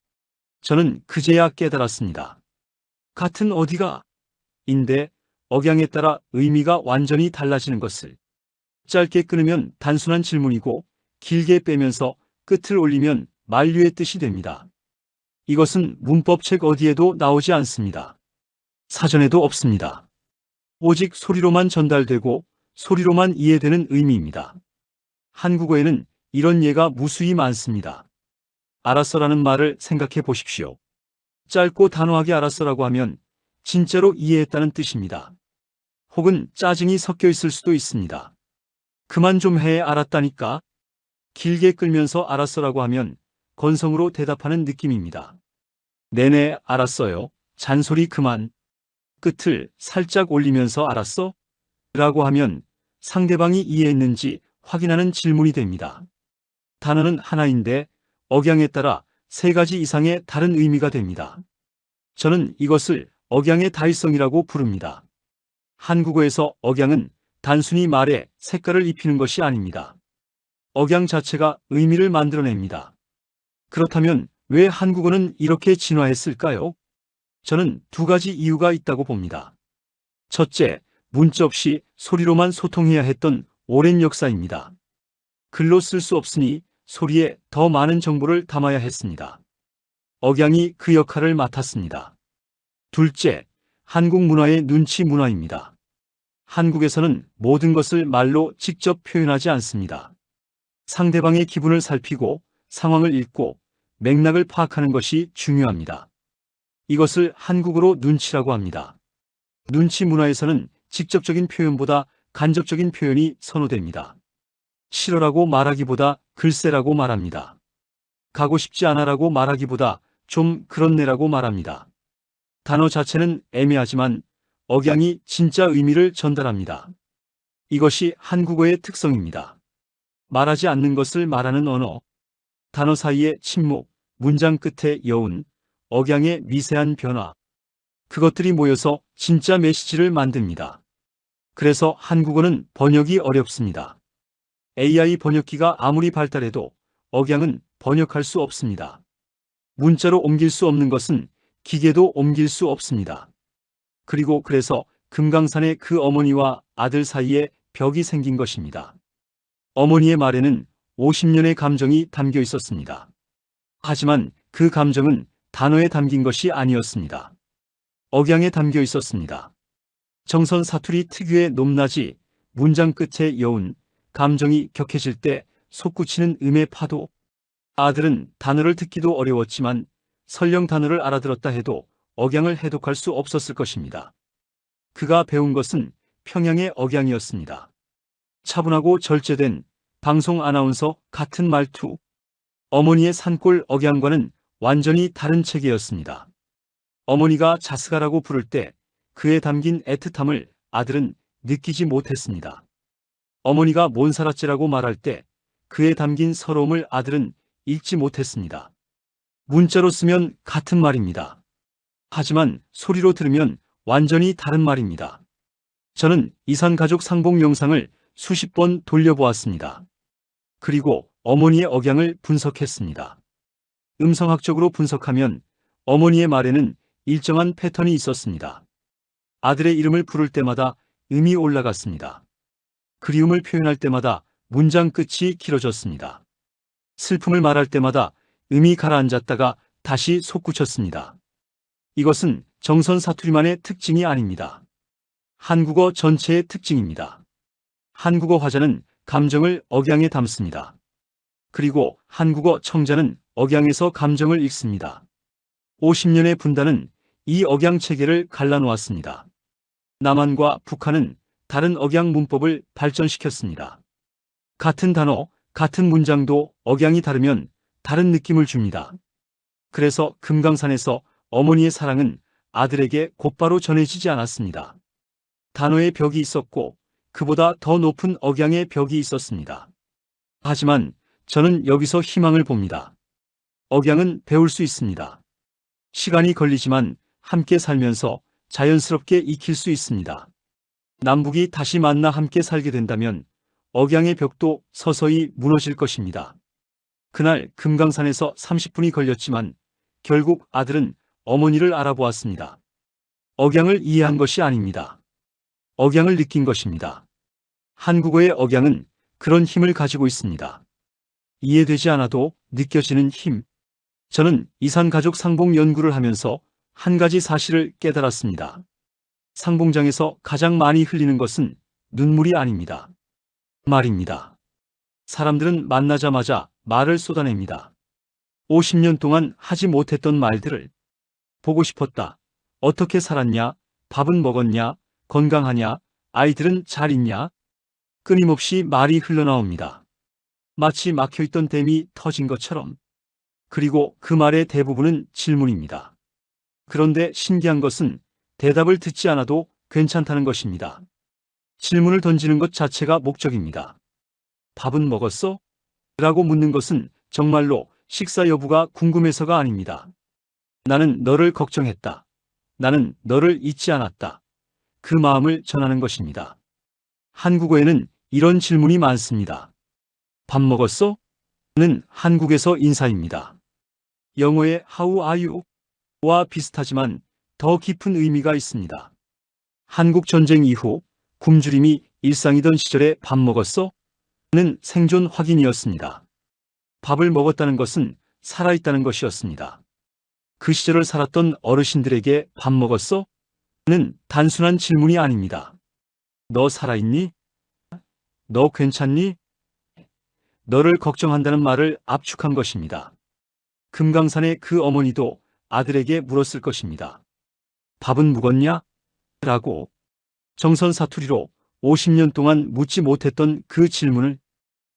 저는 그제야 깨달았습니다. 같은 어디가? 인데 억양에 따라 의미가 완전히 달라지는 것을. 짧게 끊으면 단순한 질문이고 길게 빼면서 끝을 올리면 만류의 뜻이 됩니다. 이것은 문법책 어디에도 나오지 않습니다. 사전에도 없습니다. 오직 소리로만 전달되고 소리로만 이해되는 의미입니다. 한국어에는 이런 예가 무수히 많습니다. 알았어라는 말을 생각해 보십시오. 짧고 단호하게 알았어라고 하면 진짜로 이해했다는 뜻입니다. 혹은 짜증이 섞여 있을 수도 있습니다. 그만 좀 해, 알았다니까. 길게 끌면서 알았어라고 하면 건성으로 대답하는 느낌입니다. 네네, 알았어요. 잔소리 그만. 끝을 살짝 올리면서 알았어? 라고 하면 상대방이 이해했는지 확인하는 질문이 됩니다. 단어는 하나인데 억양에 따라 3가지 이상의 다른 의미가 됩니다. 저는 이것을 억양의 다일성이라고 부릅니다. 한국어에서 억양은 단순히 말에 색깔을 입히는 것이 아닙니다. 억양 자체가 의미를 만들어냅니다. 그렇다면 왜 한국어는 이렇게 진화했을까요? 저는 2가지 이유가 있다고 봅니다. 첫째, 문자 없이 소리로만 소통해야 했던 오랜 역사입니다. 글로 쓸 수 없으니 소리에 더 많은 정보를 담아야 했습니다. 억양이 그 역할을 맡았습니다. 둘째, 한국 문화의 눈치 문화입니다. 한국에서는 모든 것을 말로 직접 표현하지 않습니다. 상대방의 기분을 살피고 상황을 읽고 맥락을 파악하는 것이 중요합니다. 이것을 한국어로 눈치라고 합니다. 눈치 문화에서는 직접적인 표현보다 간접적인 표현이 선호됩니다. 싫어라고 말하기보다 글쎄라고 말합니다. 가고 싶지 않아라고 말하기보다 좀 그렇네라고 말합니다. 단어 자체는 애매하지만 억양이 진짜 의미를 전달합니다. 이것이 한국어의 특성입니다. 말하지 않는 것을 말하는 언어, 단어 사이의 침묵, 문장 끝의 여운, 억양의 미세한 변화, 그것들이 모여서 진짜 메시지를 만듭니다. 그래서 한국어는 번역이 어렵습니다. AI 번역기가 아무리 발달해도 억양은 번역할 수 없습니다. 문자로 옮길 수 없는 것은 기계도 옮길 수 없습니다. 그래서 금강산의 그 어머니와 아들 사이에 벽이 생긴 것입니다. 어머니의 말에는 50년의 감정이 담겨 있었습니다. 하지만 그 감정은 단어에 담긴 것이 아니었습니다. 억양에 담겨 있었습니다. 정선 사투리 특유의 높낮이, 문장 끝의 여운, 감정이 격해질 때 솟구치는 음의 파도. 아들은 단어를 듣기도 어려웠지만 설령 단어를 알아들었다 해도 억양을 해독할 수 없었을 것입니다. 그가 배운 것은 평양의 억양이었습니다. 차분하고 절제된 방송 아나운서 같은 말투. 어머니의 산골 억양과는 완전히 다른 체계였습니다. 어머니가 자스가라고 부를 때 그에 담긴 애틋함을 아들은 느끼지 못했습니다. 어머니가 몬사라째라고 말할 때 그에 담긴 서러움을 아들은 읽지 못했습니다. 문자로 쓰면 같은 말입니다. 하지만 소리로 들으면 완전히 다른 말입니다. 저는 이산가족 상봉 영상을 수십 번 돌려보았습니다. 그리고 어머니의 억양을 분석했습니다. 음성학적으로 분석하면 어머니의 말에는 일정한 패턴이 있었습니다. 아들의 이름을 부를 때마다 음이 올라갔습니다. 그리움을 표현할 때마다 문장 끝이 길어졌습니다. 슬픔을 말할 때마다 음이 가라앉았다가 다시 솟구쳤습니다. 이것은 정선 사투리만의 특징이 아닙니다. 한국어 전체의 특징입니다. 한국어 화자는 감정을 억양에 담습니다. 그리고 한국어 청자는 억양에서 감정을 읽습니다. 50년의 분단은 이 억양 체계를 갈라놓았습니다. 남한과 북한은 다른 억양 문법을 발전시켰습니다. 같은 단어, 같은 문장도 억양이 다르면 다른 느낌을 줍니다. 그래서 금강산에서 어머니의 사랑은 아들에게 곧바로 전해지지 않았습니다. 단어의 벽이 있었고 그보다 더 높은 억양의 벽이 있었습니다. 하지만 저는 여기서 희망을 봅니다. 억양은 배울 수 있습니다. 시간이 걸리지만 함께 살면서 자연스럽게 익힐 수 있습니다. 남북이 다시 만나 함께 살게 된다면 억양의 벽도 서서히 무너질 것입니다. 그날 금강산에서 30분이 걸렸지만 결국 아들은 어머니를 알아보았습니다. 억양을 이해한 것이 아닙니다. 억양을 느낀 것입니다. 한국어의 억양은 그런 힘을 가지고 있습니다. 이해되지 않아도 느껴지는 힘. 저는 이산가족 상봉 연구를 하면서 한 가지 사실을 깨달았습니다. 상봉장에서 가장 많이 흘리는 것은 눈물이 아닙니다. 말입니다. 사람들은 만나자마자 말을 쏟아냅니다. 50년 동안 하지 못했던 말들을 보고 싶었다. 어떻게 살았냐? 밥은 먹었냐? 건강하냐? 아이들은 잘 있냐? 끊임없이 말이 흘러나옵니다. 마치 막혀있던 댐이 터진 것처럼. 그리고 그 말의 대부분은 질문입니다. 그런데 신기한 것은 대답을 듣지 않아도 괜찮다는 것입니다. 질문을 던지는 것 자체가 목적입니다. 밥은 먹었어? 라고 묻는 것은 정말로 식사 여부가 궁금해서가 아닙니다. 나는 너를 걱정했다. 나는 너를 잊지 않았다. 그 마음을 전하는 것입니다. 한국어에는 이런 질문이 많습니다. 밥 먹었어? 는 한국에서 인사입니다. 영어의 How are you? 와 비슷하지만 더 깊은 의미가 있습니다. 한국 전쟁 이후 굶주림이 일상이던 시절에 밥 먹었어? 는 생존 확인이었습니다. 밥을 먹었다는 것은 살아있다는 것이었습니다. 그 시절을 살았던 어르신들에게 밥 먹었어? 는 단순한 질문이 아닙니다. 너 살아있니? 너 괜찮니? 너를 걱정한다는 말을 압축한 것입니다. 금강산의 그 어머니도 아들에게 물었을 것입니다. 밥은 묵었냐? 라고 정선 사투리로 50년 동안 묻지 못했던 그 질문을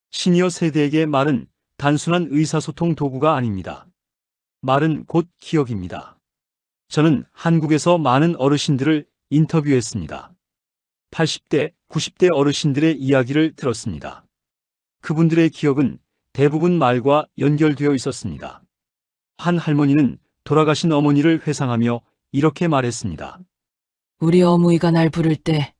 시니어 세대에게 말은 단순한 의사소통 도구가 아닙니다. 말은 곧 기억입니다. 저는 한국에서 많은 어르신들을 인터뷰했습니다. 80대, 90대 어르신들의 이야기를 들었습니다. 그분들의 기억은 대부분 말과 연결되어 있었습니다. 한 할머니는 돌아가신 어머니를 회상하며 이렇게 말했습니다. 우리 어머니가 날 부를 때,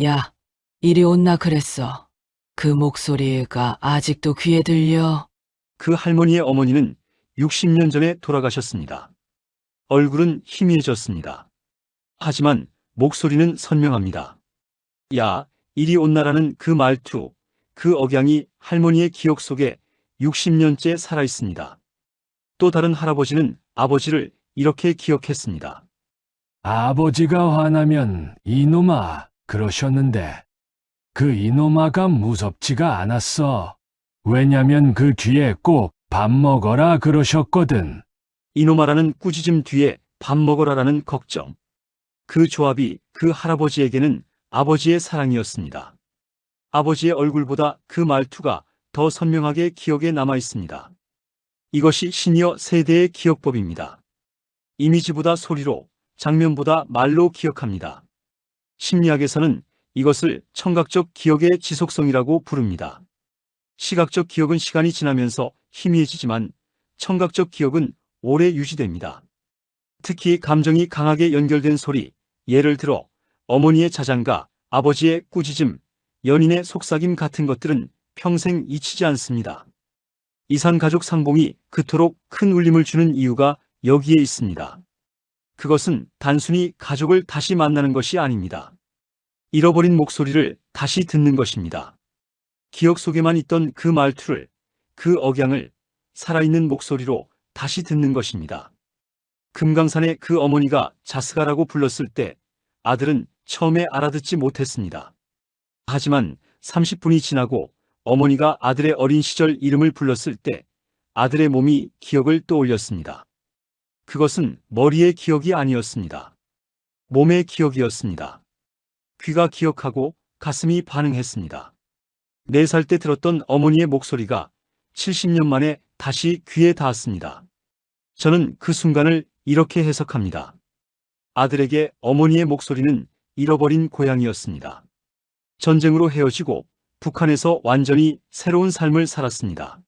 야, 이리 온나 그랬어. 그 목소리가 아직도 귀에 들려. 그 할머니의 어머니는 60년 전에 돌아가셨습니다. 얼굴은 희미해졌습니다. 하지만 목소리는 선명합니다. 야, 이리 온나라는 그 말투, 그 억양이 할머니의 기억 속에 60년째 살아있습니다. 또 다른 할아버지는 아버지를 이렇게 기억했습니다. 아버지가 화나면 이놈아 그러셨는데 그 이놈아가 무섭지가 않았어. 왜냐면 그 뒤에 꼭 밥 먹어라 그러셨거든. 이놈아라는 꾸짖음 뒤에 밥 먹어라라는 걱정. 그 조합이 그 할아버지에게는 아버지의 사랑이었습니다. 아버지의 얼굴보다 그 말투가 더 선명하게 기억에 남아 있습니다. 이것이 시니어 세대의 기억법입니다. 이미지보다 소리로, 장면보다 말로 기억합니다. 심리학에서는 이것을 청각적 기억의 지속성이라고 부릅니다. 시각적 기억은 시간이 지나면서 희미해지지만 청각적 기억은 오래 유지됩니다. 특히 감정이 강하게 연결된 소리, 예를 들어 어머니의 자장가, 아버지의 꾸짖음, 연인의 속삭임 같은 것들은 평생 잊히지 않습니다. 이산가족 상봉이 그토록 큰 울림을 주는 이유가 여기에 있습니다. 그것은 단순히 가족을 다시 만나는 것이 아닙니다. 잃어버린 목소리를 다시 듣는 것입니다. 기억 속에만 있던 그 말투를, 그 억양을 살아있는 목소리로 다시 듣는 것입니다. 금강산의 그 어머니가 자스가라고 불렀을 때 아들은 처음에 알아듣지 못했습니다. 하지만 30분이 지나고 어머니가 아들의 어린 시절 이름을 불렀을 때 아들의 몸이 기억을 떠올렸습니다. 그것은 머리의 기억이 아니었습니다. 몸의 기억이었습니다. 귀가 기억하고 가슴이 반응했습니다. 4살 때 들었던 어머니의 목소리가 70년 만에 다시 귀에 닿았습니다. 저는 그 순간을 이렇게 해석합니다. 아들에게 어머니의 목소리는 잃어버린 고향이었습니다. 전쟁으로 헤어지고 북한에서 완전히 새로운 삶을 살았습니다.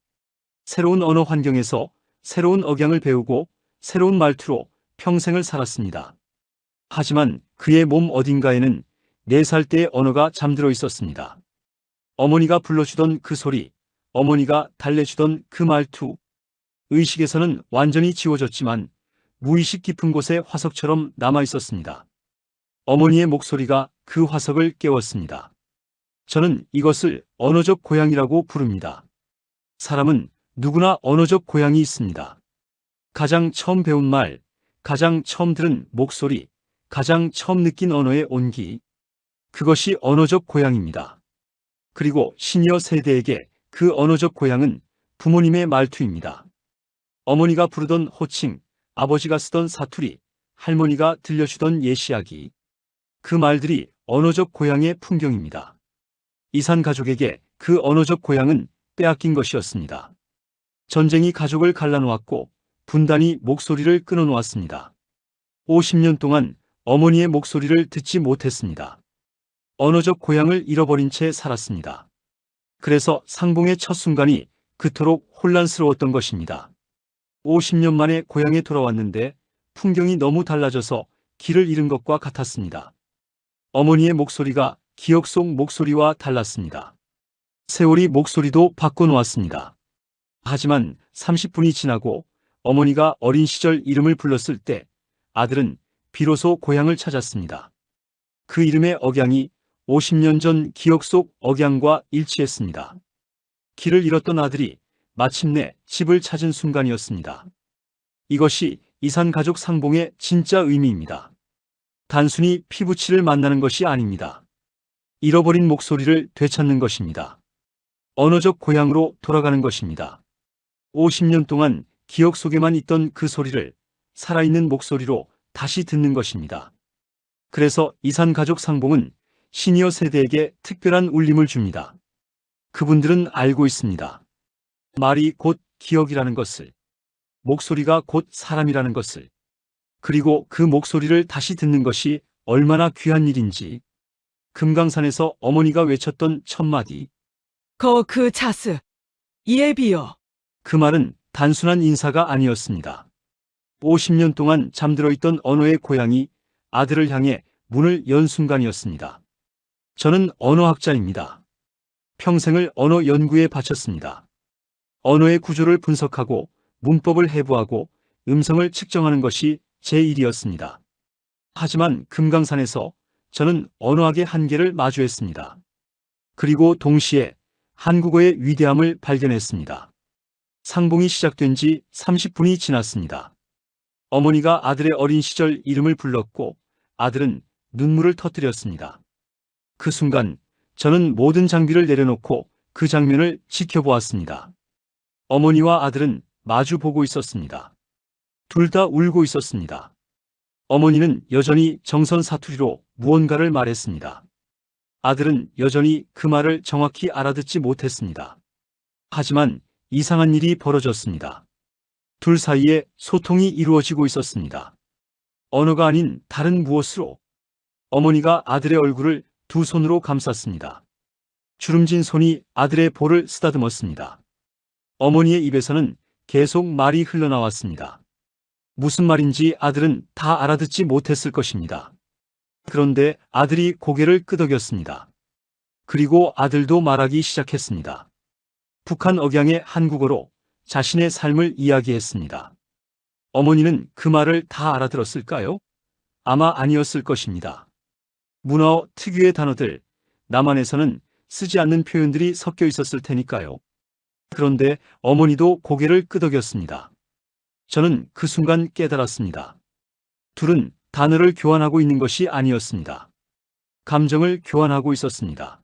새로운 언어 환경에서 새로운 억양을 배우고 새로운 말투로 평생을 살았습니다. 하지만 그의 몸 어딘가에는 4살 때의 언어가 잠들어 있었습니다. 어머니가 불러주던 그 소리, 어머니가 달래주던 그 말투. 의식에서는 완전히 지워졌지만 무의식 깊은 곳에 화석처럼 남아 있었습니다. 어머니의 목소리가 그 화석을 깨웠습니다. 저는 이것을 언어적 고향이라고 부릅니다. 사람은 누구나 언어적 고향이 있습니다. 가장 처음 배운 말, 가장 처음 들은 목소리, 가장 처음 느낀 언어의 온기. 그것이 언어적 고향입니다. 그리고 시니어 세대에게 그 언어적 고향은 부모님의 말투입니다. 어머니가 부르던 호칭, 아버지가 쓰던 사투리, 할머니가 들려주던 예시야기. 그 말들이 언어적 고향의 풍경입니다. 이산 가족에게 그 언어적 고향은 빼앗긴 것이었습니다. 전쟁이 가족을 갈라놓았고 분단이 목소리를 끊어놓았습니다. 50년 동안 어머니의 목소리를 듣지 못했습니다. 언어적 고향을 잃어버린 채 살았습니다. 그래서 상봉의 첫 순간이 그토록 혼란스러웠던 것입니다. 50년 만에 고향에 돌아왔는데 풍경이 너무 달라져서 길을 잃은 것과 같았습니다. 어머니의 목소리가 기억 속 목소리와 달랐습니다. 세월이 목소리도 바꿔놓았습니다. 하지만 30분이 지나고 어머니가 어린 시절 이름을 불렀을 때 아들은 비로소 고향을 찾았습니다. 그 이름의 억양이 50년 전 기억 속 억양과 일치했습니다. 길을 잃었던 아들이 마침내 집을 찾은 순간이었습니다. 이것이 이산 가족 상봉의 진짜 의미입니다. 단순히 피부치를 만나는 것이 아닙니다. 잃어버린 목소리를 되찾는 것입니다. 언어적 고향으로 돌아가는 것입니다. 50년 동안 기억 속에만 있던 그 소리를 살아있는 목소리로 다시 듣는 것입니다. 그래서 이산 가족 상봉은 시니어 세대에게 특별한 울림을 줍니다. 그분들은 알고 있습니다. 말이 곧 기억이라는 것을, 목소리가 곧 사람이라는 것을, 그리고 그 목소리를 다시 듣는 것이 얼마나 귀한 일인지. 금강산에서 어머니가 외쳤던 첫마디. 그 차스, 예비여. 그 말은 단순한 인사가 아니었습니다. 50년 동안 잠들어 있던 언어의 고향이 아들을 향해 문을 연 순간이었습니다. 저는 언어학자입니다. 평생을 언어 연구에 바쳤습니다. 언어의 구조를 분석하고 문법을 해부하고 음성을 측정하는 것이 제 일이었습니다. 하지만 금강산에서 저는 언어학의 한계를 마주했습니다. 그리고 동시에 한국어의 위대함을 발견했습니다. 상봉이 시작된 지 30분이 지났습니다. 어머니가 아들의 어린 시절 이름을 불렀고 아들은 눈물을 터뜨렸습니다. 그 순간 저는 모든 장비를 내려놓고 그 장면을 지켜보았습니다. 어머니와 아들은 마주 보고 있었습니다. 둘 다 울고 있었습니다. 어머니는 여전히 정선 사투리로 무언가를 말했습니다. 아들은 여전히 그 말을 정확히 알아듣지 못했습니다. 하지만 이상한 일이 벌어졌습니다. 둘 사이에 소통이 이루어지고 있었습니다. 언어가 아닌 다른 무엇으로. 어머니가 아들의 얼굴을 두 손으로 감쌌습니다. 주름진 손이 아들의 볼을 쓰다듬었습니다. 어머니의 입에서는 계속 말이 흘러나왔습니다. 무슨 말인지 아들은 다 알아듣지 못했을 것입니다. 그런데 아들이 고개를 끄덕였습니다. 그리고 아들도 말하기 시작했습니다. 북한 억양의 한국어로 자신의 삶을 이야기했습니다. 어머니는 그 말을 다 알아들었을까요? 아마 아니었을 것입니다. 문어 특유의 단어들, 남한에서는 쓰지 않는 표현들이 섞여 있었을 테니까요. 그런데 어머니도 고개를 끄덕였습니다. 저는 그 순간 깨달았습니다. 둘은 단어를 교환하고 있는 것이 아니었습니다. 감정을 교환하고 있었습니다.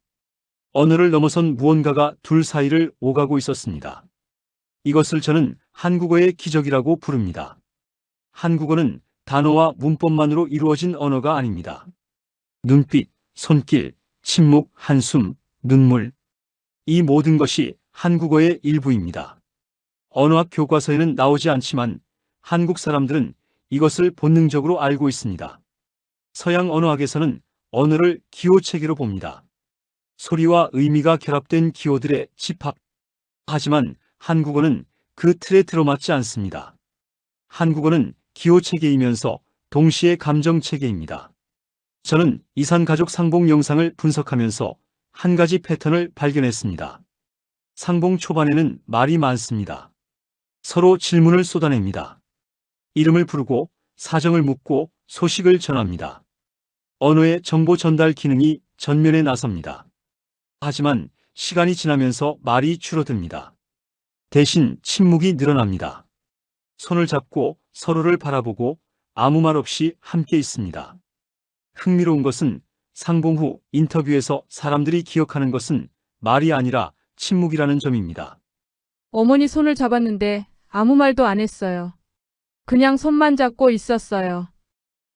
언어를 넘어선 무언가가 둘 사이를 오가고 있었습니다. 이것을 저는 한국어의 기적이라고 부릅니다. 한국어는 단어와 문법만으로 이루어진 언어가 아닙니다. 눈빛, 손길, 침묵, 한숨, 눈물. 이 모든 것이 한국어의 일부입니다. 언어학 교과서에는 나오지 않지만 한국 사람들은 이것을 본능적으로 알고 있습니다. 서양 언어학에서는 언어를 기호체계로 봅니다. 소리와 의미가 결합된 기호들의 집합. 하지만 한국어는 그 틀에 들어맞지 않습니다. 한국어는 기호체계이면서 동시에 감정체계입니다. 저는 이산가족 상봉 영상을 분석하면서 한 가지 패턴을 발견했습니다. 상봉 초반에는 말이 많습니다. 서로 질문을 쏟아냅니다. 이름을 부르고 사정을 묻고 소식을 전합니다. 언어의 정보 전달 기능이 전면에 나섭니다. 하지만 시간이 지나면서 말이 줄어듭니다. 대신 침묵이 늘어납니다. 손을 잡고 서로를 바라보고 아무 말 없이 함께 있습니다. 흥미로운 것은 상봉 후 인터뷰에서 사람들이 기억하는 것은 말이 아니라 침묵이라는 점입니다. 어머니 손을 잡았는데 아무 말도 안 했어요. 그냥 손만 잡고 있었어요.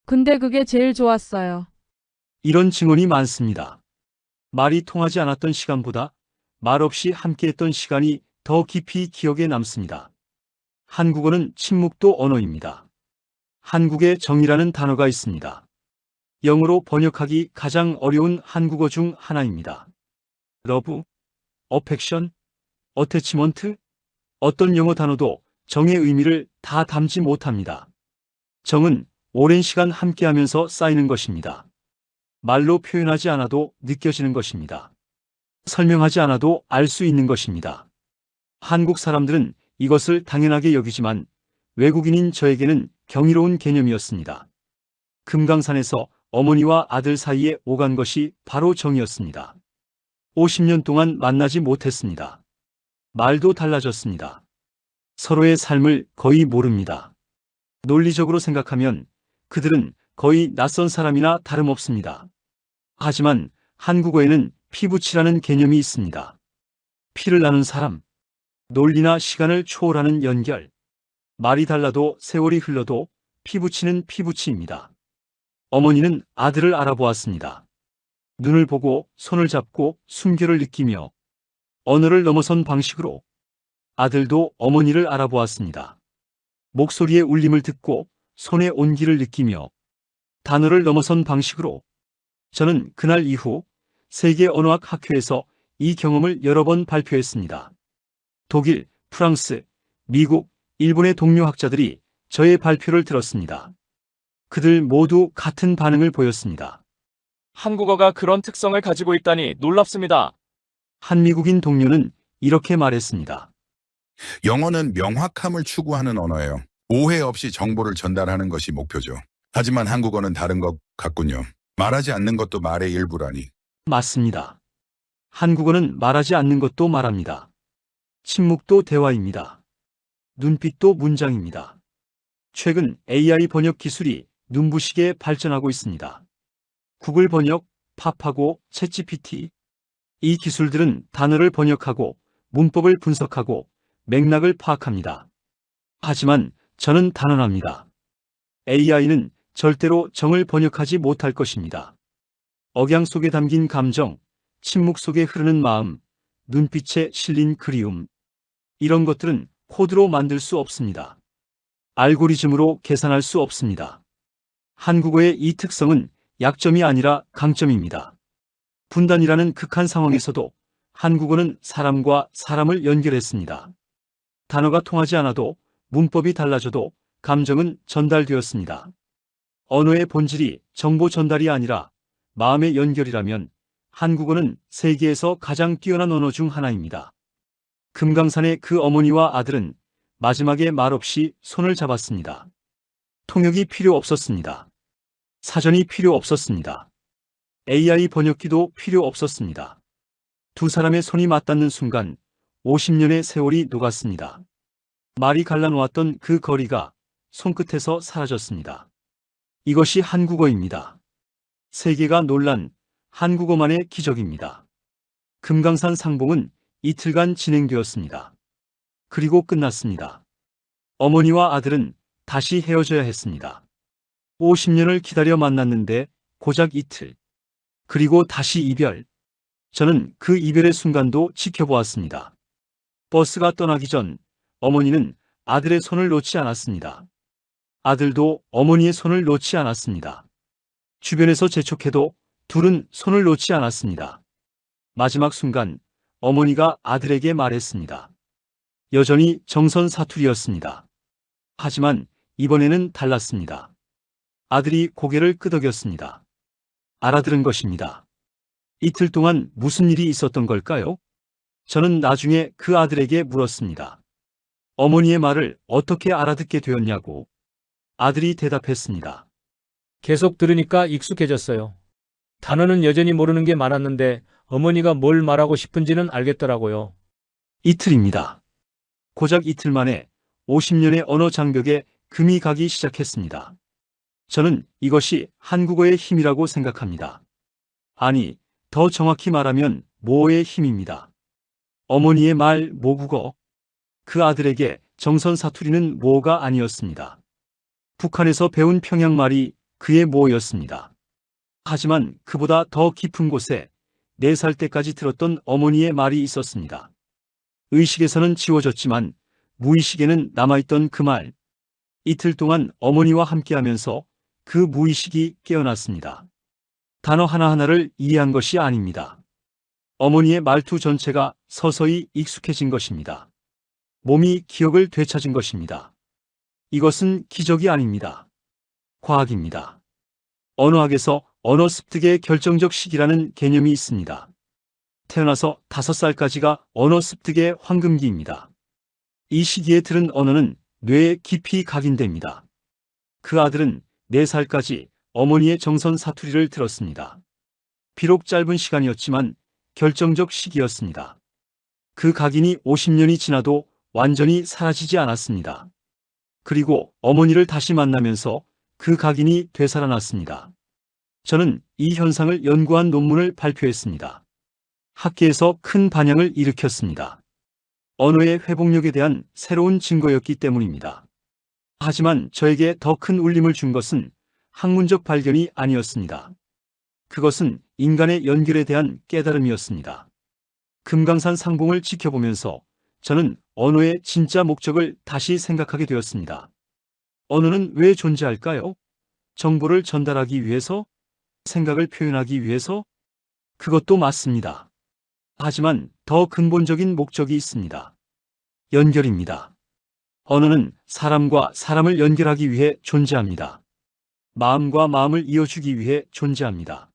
근데 그게 제일 좋았어요. 이런 증언이 많습니다. 말이 통하지 않았던 시간보다 말 없이 함께했던 시간이 더 깊이 기억에 남습니다. 한국어는 침묵도 언어입니다. 한국에 정이라는 단어가 있습니다. 영어로 번역하기 가장 어려운 한국어 중 하나입니다. 러브, 어펙션, 어태치먼트, 어떤 영어 단어도 정의 의미를 다 담지 못합니다. 정은 오랜 시간 함께하면서 쌓이는 것입니다. 말로 표현하지 않아도 느껴지는 것입니다. 설명하지 않아도 알 수 있는 것입니다. 한국 사람들은 이것을 당연하게 여기지만 외국인인 저에게는 경이로운 개념이었습니다. 금강산에서 어머니와 아들 사이에 오간 것이 바로 정이었습니다. 50년 동안 만나지 못했습니다. 말도 달라졌습니다. 서로의 삶을 거의 모릅니다. 논리적으로 생각하면 그들은 거의 낯선 사람이나 다름없습니다. 하지만 한국어에는 피부치라는 개념이 있습니다. 피를 나눈 사람, 논리나 시간을 초월하는 연결. 말이 달라도 세월이 흘러도 피부치는 피부치입니다. 어머니는 아들을 알아보았습니다. 눈을 보고 손을 잡고 숨결을 느끼며 언어를 넘어선 방식으로 아들도 어머니를 알아보았습니다. 목소리의 울림을 듣고 손의 온기를 느끼며 단어를 넘어선 방식으로 저는 그날 이후 세계 언어학 학회에서 이 경험을 여러 번 발표했습니다. 독일, 프랑스, 미국, 일본의 동료 학자들이 저의 발표를 들었습니다. 그들 모두 같은 반응을 보였습니다. 한국어가 그런 특성을 가지고 있다니 놀랍습니다. 한 미국인 동료는 이렇게 말했습니다. 영어는 명확함을 추구하는 언어예요. 오해 없이 정보를 전달하는 것이 목표죠. 하지만 한국어는 다른 것 같군요. 말하지 않는 것도 말의 일부라니. 맞습니다. 한국어는 말하지 않는 것도 말합니다. 침묵도 대화입니다. 눈빛도 문장입니다. 최근 AI 번역 기술이 눈부시게 발전하고 있습니다. 구글 번역, 팝하고 챗GPT. 이 기술들은 단어를 번역하고 문법을 분석하고 맥락을 파악합니다. 하지만 저는 단언합니다. AI는 절대로 정을 번역하지 못할 것입니다. 억양 속에 담긴 감정, 침묵 속에 흐르는 마음, 눈빛에 실린 그리움. 이런 것들은 코드로 만들 수 없습니다. 알고리즘으로 계산할 수 없습니다. 한국어의 이 특성은 약점이 아니라 강점입니다. 분단이라는 극한 상황에서도 한국어는 사람과 사람을 연결했습니다. 단어가 통하지 않아도 문법이 달라져도 감정은 전달되었습니다. 언어의 본질이 정보 전달이 아니라 마음의 연결이라면 한국어는 세계에서 가장 뛰어난 언어 중 하나입니다. 금강산의 그 어머니와 아들은 마지막에 말없이 손을 잡았습니다. 통역이 필요 없었습니다. 사전이 필요 없었습니다. AI 번역기도 필요 없었습니다. 두 사람의 손이 맞닿는 순간 50년의 세월이 녹았습니다. 말이 갈라놓았던 그 거리가 손끝에서 사라졌습니다. 이것이 한국어입니다. 세계가 놀란 한국어만의 기적입니다. 금강산 상봉은 이틀간 진행되었습니다. 그리고 끝났습니다. 어머니와 아들은 다시 헤어져야 했습니다. 50년을 기다려 만났는데 고작 이틀. 그리고 다시 이별. 저는 그 이별의 순간도 지켜보았습니다. 버스가 떠나기 전 어머니는 아들의 손을 놓지 않았습니다. 아들도 어머니의 손을 놓지 않았습니다. 주변에서 재촉해도 둘은 손을 놓지 않았습니다. 마지막 순간 어머니가 아들에게 말했습니다. 여전히 정선 사투리였습니다. 하지만 이번에는 달랐습니다. 아들이 고개를 끄덕였습니다. 알아들은 것입니다. 이틀 동안 무슨 일이 있었던 걸까요? 저는 나중에 그 아들에게 물었습니다. 어머니의 말을 어떻게 알아듣게 되었냐고. 아들이 대답했습니다. 계속 들으니까 익숙해졌어요. 단어는 여전히 모르는 게 많았는데 어머니가 뭘 말하고 싶은지는 알겠더라고요. 이틀입니다. 고작 이틀 만에 50년의 언어 장벽에 금이 가기 시작했습니다. 저는 이것이 한국어의 힘이라고 생각합니다. 아니, 더 정확히 말하면 모어의 힘입니다. 어머니의 말 모국어. 그 아들에게 정선 사투리는 모어가 아니었습니다. 북한에서 배운 평양말이 그의 모어였습니다. 하지만 그보다 더 깊은 곳에 4살 때까지 들었던 어머니의 말이 있었습니다. 의식에서는 지워졌지만 무의식에는 남아있던 그 말. 이틀 동안 어머니와 함께하면서 그 무의식이 깨어났습니다. 단어 하나하나를 이해한 것이 아닙니다. 어머니의 말투 전체가 서서히 익숙해진 것입니다. 몸이 기억을 되찾은 것입니다. 이것은 기적이 아닙니다. 과학입니다. 언어학에서 언어 습득의 결정적 시기라는 개념이 있습니다. 태어나서 5살까지가 언어 습득의 황금기입니다. 이 시기에 들은 언어는 뇌에 깊이 각인됩니다. 그 아들은 4살까지 어머니의 정선 사투리를 들었습니다. 비록 짧은 시간이었지만 결정적 시기였습니다. 그 각인이 50년이 지나도 완전히 사라지지 않았습니다. 그리고 어머니를 다시 만나면서 그 각인이 되살아났습니다. 저는 이 현상을 연구한 논문을 발표했습니다. 학계에서 큰 반향을 일으켰습니다. 언어의 회복력에 대한 새로운 증거였기 때문입니다. 하지만 저에게 더 큰 울림을 준 것은 학문적 발견이 아니었습니다. 그것은 인간의 연결에 대한 깨달음이었습니다. 금강산 상봉을 지켜보면서 저는 언어의 진짜 목적을 다시 생각하게 되었습니다. 언어는 왜 존재할까요? 정보를 전달하기 위해서? 생각을 표현하기 위해서? 그것도 맞습니다. 하지만 더 근본적인 목적이 있습니다. 연결입니다. 언어는 사람과 사람을 연결하기 위해 존재합니다. 마음과 마음을 이어주기 위해 존재합니다.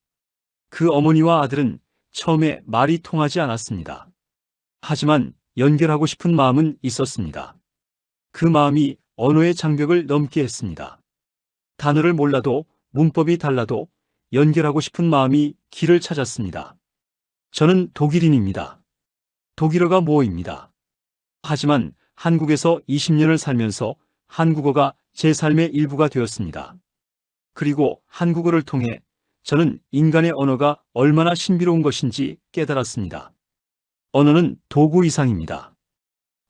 그 어머니와 아들은 처음에 말이 통하지 않았습니다. 하지만 연결하고 싶은 마음은 있었습니다. 그 마음이 언어의 장벽을 넘게 했습니다. 단어를 몰라도 문법이 달라도 연결하고 싶은 마음이 길을 찾았습니다. 저는 독일인입니다. 독일어가 모어입니다. 하지만 한국에서 20년을 살면서 한국어가 제 삶의 일부가 되었습니다. 그리고 한국어를 통해 저는 인간의 언어가 얼마나 신비로운 것인지 깨달았습니다. 언어는 도구 이상입니다.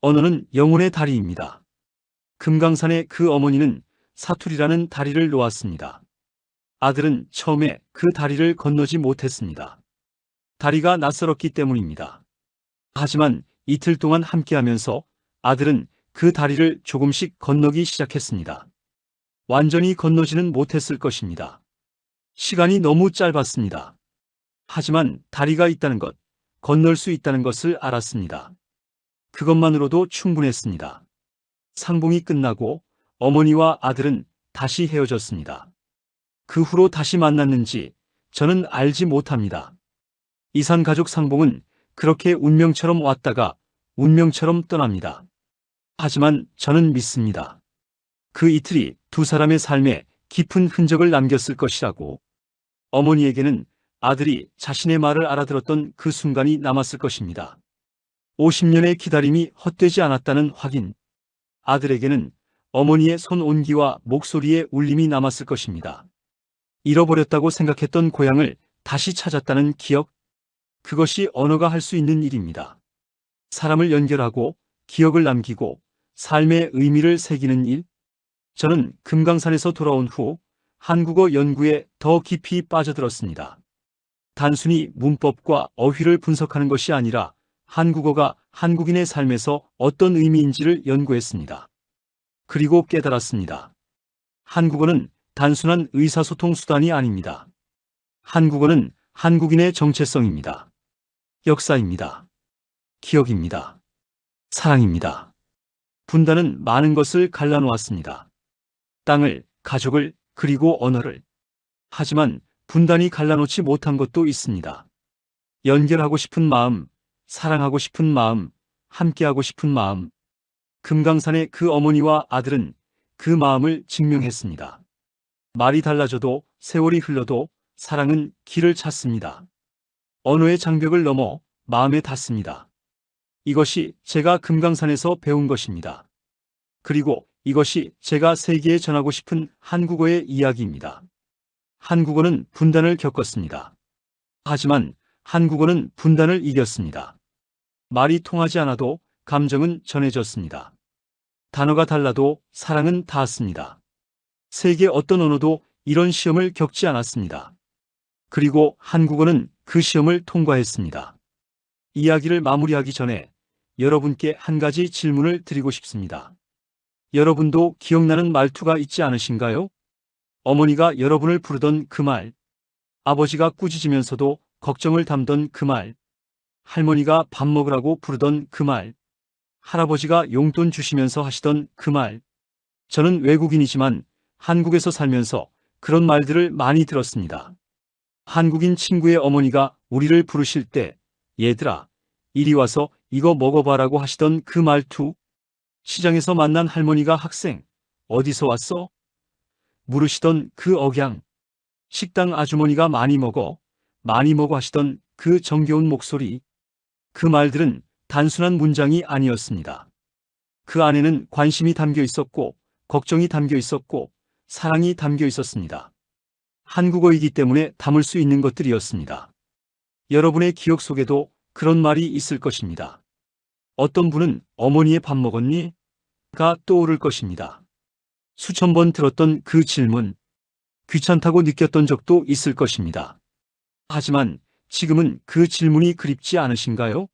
언어는 영혼의 다리입니다. 금강산의 그 어머니는 사투리라는 다리를 놓았습니다. 아들은 처음에 그 다리를 건너지 못했습니다. 다리가 낯설었기 때문입니다. 하지만 이틀 동안 함께하면서 아들은 그 다리를 조금씩 건너기 시작했습니다. 완전히 건너지는 못했을 것입니다. 시간이 너무 짧았습니다. 하지만 다리가 있다는 것, 건널 수 있다는 것을 알았습니다. 그것만으로도 충분했습니다. 상봉이 끝나고 어머니와 아들은 다시 헤어졌습니다. 그 후로 다시 만났는지 저는 알지 못합니다. 이산가족 상봉은 그렇게 운명처럼 왔다가 운명처럼 떠납니다. 하지만 저는 믿습니다. 그 이틀이 두 사람의 삶에 깊은 흔적을 남겼을 것이라고. 어머니에게는 아들이 자신의 말을 알아들었던 그 순간이 남았을 것입니다. 50년의 기다림이 헛되지 않았다는 확인. 아들에게는 어머니의 손 온기와 목소리의 울림이 남았을 것입니다. 잃어버렸다고 생각했던 고향을 다시 찾았다는 기억. 그것이 언어가 할 수 있는 일입니다. 사람을 연결하고 기억을 남기고 삶의 의미를 새기는 일. 저는 금강산에서 돌아온 후 한국어 연구에 더 깊이 빠져들었습니다. 단순히 문법과 어휘를 분석하는 것이 아니라 한국어가 한국인의 삶에서 어떤 의미인지를 연구했습니다. 그리고 깨달았습니다. 한국어는 단순한 의사소통 수단이 아닙니다. 한국어는 한국인의 정체성입니다. 역사입니다. 기억입니다. 사랑입니다. 분단은 많은 것을 갈라놓았습니다. 땅을, 가족을, 그리고 언어를. 하지만 분단이 갈라놓지 못한 것도 있습니다. 연결하고 싶은 마음, 사랑하고 싶은 마음, 함께하고 싶은 마음. 금강산의 그 어머니와 아들은 그 마음을 증명했습니다. 말이 달라져도 세월이 흘러도 사랑은 길을 찾습니다. 언어의 장벽을 넘어 마음에 닿습니다. 이것이 제가 금강산에서 배운 것입니다. 그리고 이것이 제가 세계에 전하고 싶은 한국어의 이야기입니다. 한국어는 분단을 겪었습니다. 하지만 한국어는 분단을 이겼습니다. 말이 통하지 않아도 감정은 전해졌습니다. 단어가 달라도 사랑은 닿았습니다. 세계 어떤 언어도 이런 시험을 겪지 않았습니다. 그리고 한국어는 그 시험을 통과했습니다. 이야기를 마무리하기 전에 여러분께 한 가지 질문을 드리고 싶습니다. 여러분도 기억나는 말투가 있지 않으신가요? 어머니가 여러분을 부르던 그 말, 아버지가 꾸짖으면서도 걱정을 담던 그 말, 할머니가 밥 먹으라고 부르던 그 말, 할아버지가 용돈 주시면서 하시던 그 말. 저는 외국인이지만 한국에서 살면서 그런 말들을 많이 들었습니다. 한국인 친구의 어머니가 우리를 부르실 때 얘들아, 이리 와서 이거 먹어봐라고 하시던 그 말투. 시장에서 만난 할머니가 학생, 어디서 왔어? 물으시던 그 억양. 식당 아주머니가 많이 먹어 하시던 그 정겨운 목소리. 그 말들은 단순한 문장이 아니었습니다. 그 안에는 관심이 담겨 있었고, 걱정이 담겨 있었고, 사랑이 담겨 있었습니다. 한국어이기 때문에 담을 수 있는 것들이었습니다. 여러분의 기억 속에도 그런 말이 있을 것입니다. 어떤 분은 어머니의 밥 먹었니? 가 떠오를 것입니다. 수천 번 들었던 그 질문, 귀찮다고 느꼈던 적도 있을 것입니다. 하지만 지금은 그 질문이 그립지 않으신가요?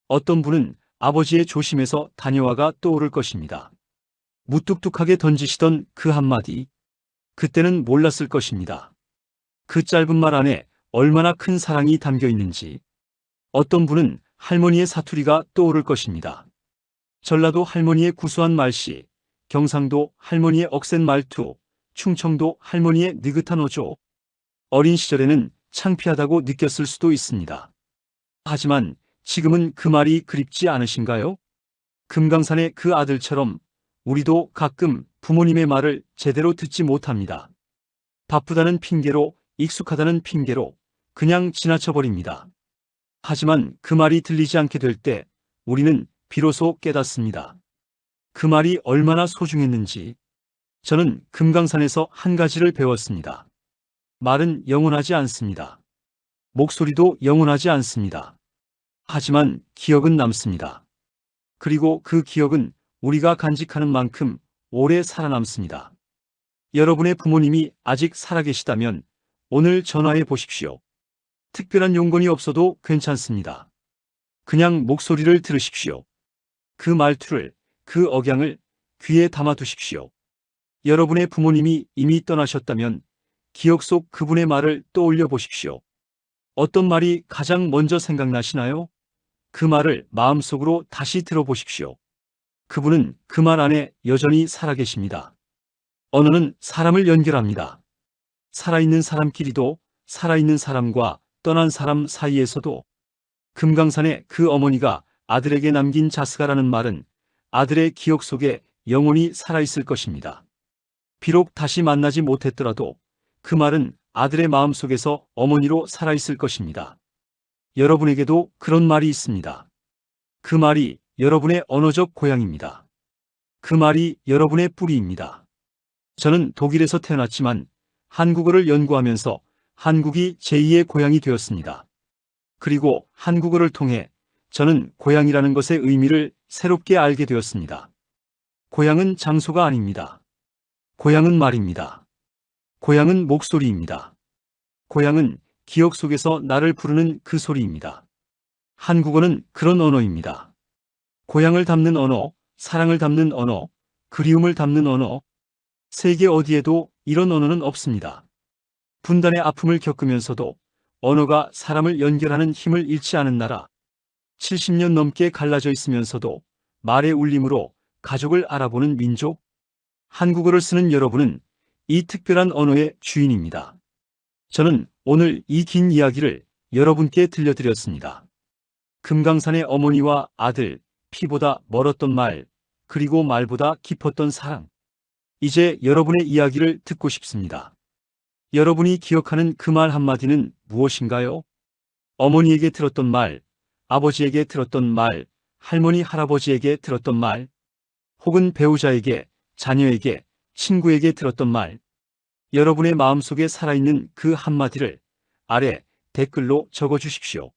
어떤 분은 아버지의 조심해서 다녀와가 떠오를 것입니다. 무뚝뚝하게 던지시던 그 한마디, 그때는 몰랐을 것입니다. 그 짧은 말 안에 얼마나 큰 사랑이 담겨 있는지. 어떤 분은 할머니의 사투리가 떠오를 것입니다. 전라도 할머니의 구수한 말씨, 경상도 할머니의 억센 말투, 충청도 할머니의 느긋한 어조. 어린 시절에는 창피하다고 느꼈을 수도 있습니다. 하지만 지금은 그 말이 그립지 않으신가요? 금강산의 그 아들처럼 우리도 가끔 부모님의 말을 제대로 듣지 못합니다. 바쁘다는 핑계로, 익숙하다는 핑계로 그냥 지나쳐버립니다. 하지만 그 말이 들리지 않게 될 때 우리는 비로소 깨닫습니다. 그 말이 얼마나 소중했는지. 저는 금강산에서 한 가지를 배웠습니다. 말은 영원하지 않습니다. 목소리도 영원하지 않습니다. 하지만 기억은 남습니다. 그리고 그 기억은 우리가 간직하는 만큼 오래 살아남습니다. 여러분의 부모님이 아직 살아계시다면 오늘 전화해 보십시오. 특별한 용건이 없어도 괜찮습니다. 그냥 목소리를 들으십시오. 그 말투를, 그 억양을 귀에 담아두십시오. 여러분의 부모님이 이미 떠나셨다면 기억 속 그분의 말을 떠올려 보십시오. 어떤 말이 가장 먼저 생각나시나요? 그 말을 마음속으로 다시 들어보십시오. 그분은 그 말 안에 여전히 살아계십니다. 언어는 사람을 연결합니다. 살아있는 사람끼리도, 살아있는 사람과 떠난 사람 사이에서도. 금강산의 그 어머니가 아들에게 남긴 자스가라는 말은 아들의 기억 속에 영원히 살아있을 것입니다. 비록 다시 만나지 못했더라도 그 말은 아들의 마음속에서 어머니로 살아있을 것입니다. 여러분에게도 그런 말이 있습니다. 그 말이 여러분의 언어적 고향입니다. 그 말이 여러분의 뿌리입니다. 저는 독일에서 태어났지만 한국어를 연구하면서 한국이 제2의 고향이 되었습니다. 그리고 한국어를 통해 저는 고향이라는 것의 의미를 새롭게 알게 되었습니다. 고향은 장소가 아닙니다. 고향은 말입니다. 고향은 목소리입니다. 고향은 기억 속에서 나를 부르는 그 소리입니다. 한국어는 그런 언어입니다. 고향을 담는 언어, 사랑을 담는 언어, 그리움을 담는 언어. 세계 어디에도 이런 언어는 없습니다. 분단의 아픔을 겪으면서도 언어가 사람을 연결하는 힘을 잃지 않은 나라. 70년 넘게 갈라져 있으면서도 말의 울림으로 가족을 알아보는 민족. 한국어를 쓰는 여러분은 이 특별한 언어의 주인입니다. 저는 오늘 이 긴 이야기를 여러분께 들려드렸습니다. 금강산의 어머니와 아들, 피보다 멀었던 말, 그리고 말보다 깊었던 사랑. 이제 여러분의 이야기를 듣고 싶습니다. 여러분이 기억하는 그 말 한마디는 무엇인가요? 어머니에게 들었던 말, 아버지에게 들었던 말, 할머니, 할아버지에게 들었던 말, 혹은 배우자에게, 자녀에게, 친구에게 들었던 말. 여러분의 마음속에 살아있는 그 한마디를 아래 댓글로 적어 주십시오.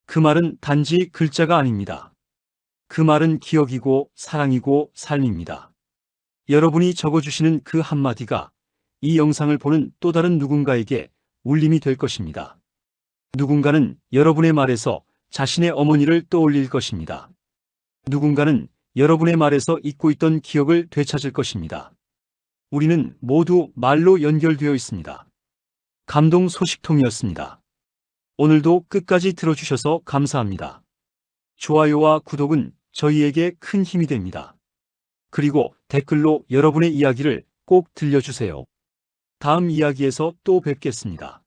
그 말은 단지 글자가 아닙니다. 그 말은 기억이고 사랑이고 삶입니다. 여러분이 적어주시는 그 한마디가 이 영상을 보는 또 다른 누군가에게 울림이 될 것입니다. 누군가는 여러분의 말에서 자신의 어머니를 떠올릴 것입니다. 누군가는 여러분의 말에서 잊고 있던 기억을 되찾을 것입니다. 우리는 모두 말로 연결되어 있습니다. 감동 소식통이었습니다. 오늘도 끝까지 들어주셔서 감사합니다. 좋아요와 구독은 저희에게 큰 힘이 됩니다. 그리고 댓글로 여러분의 이야기를 꼭 들려주세요. 다음 이야기에서 또 뵙겠습니다.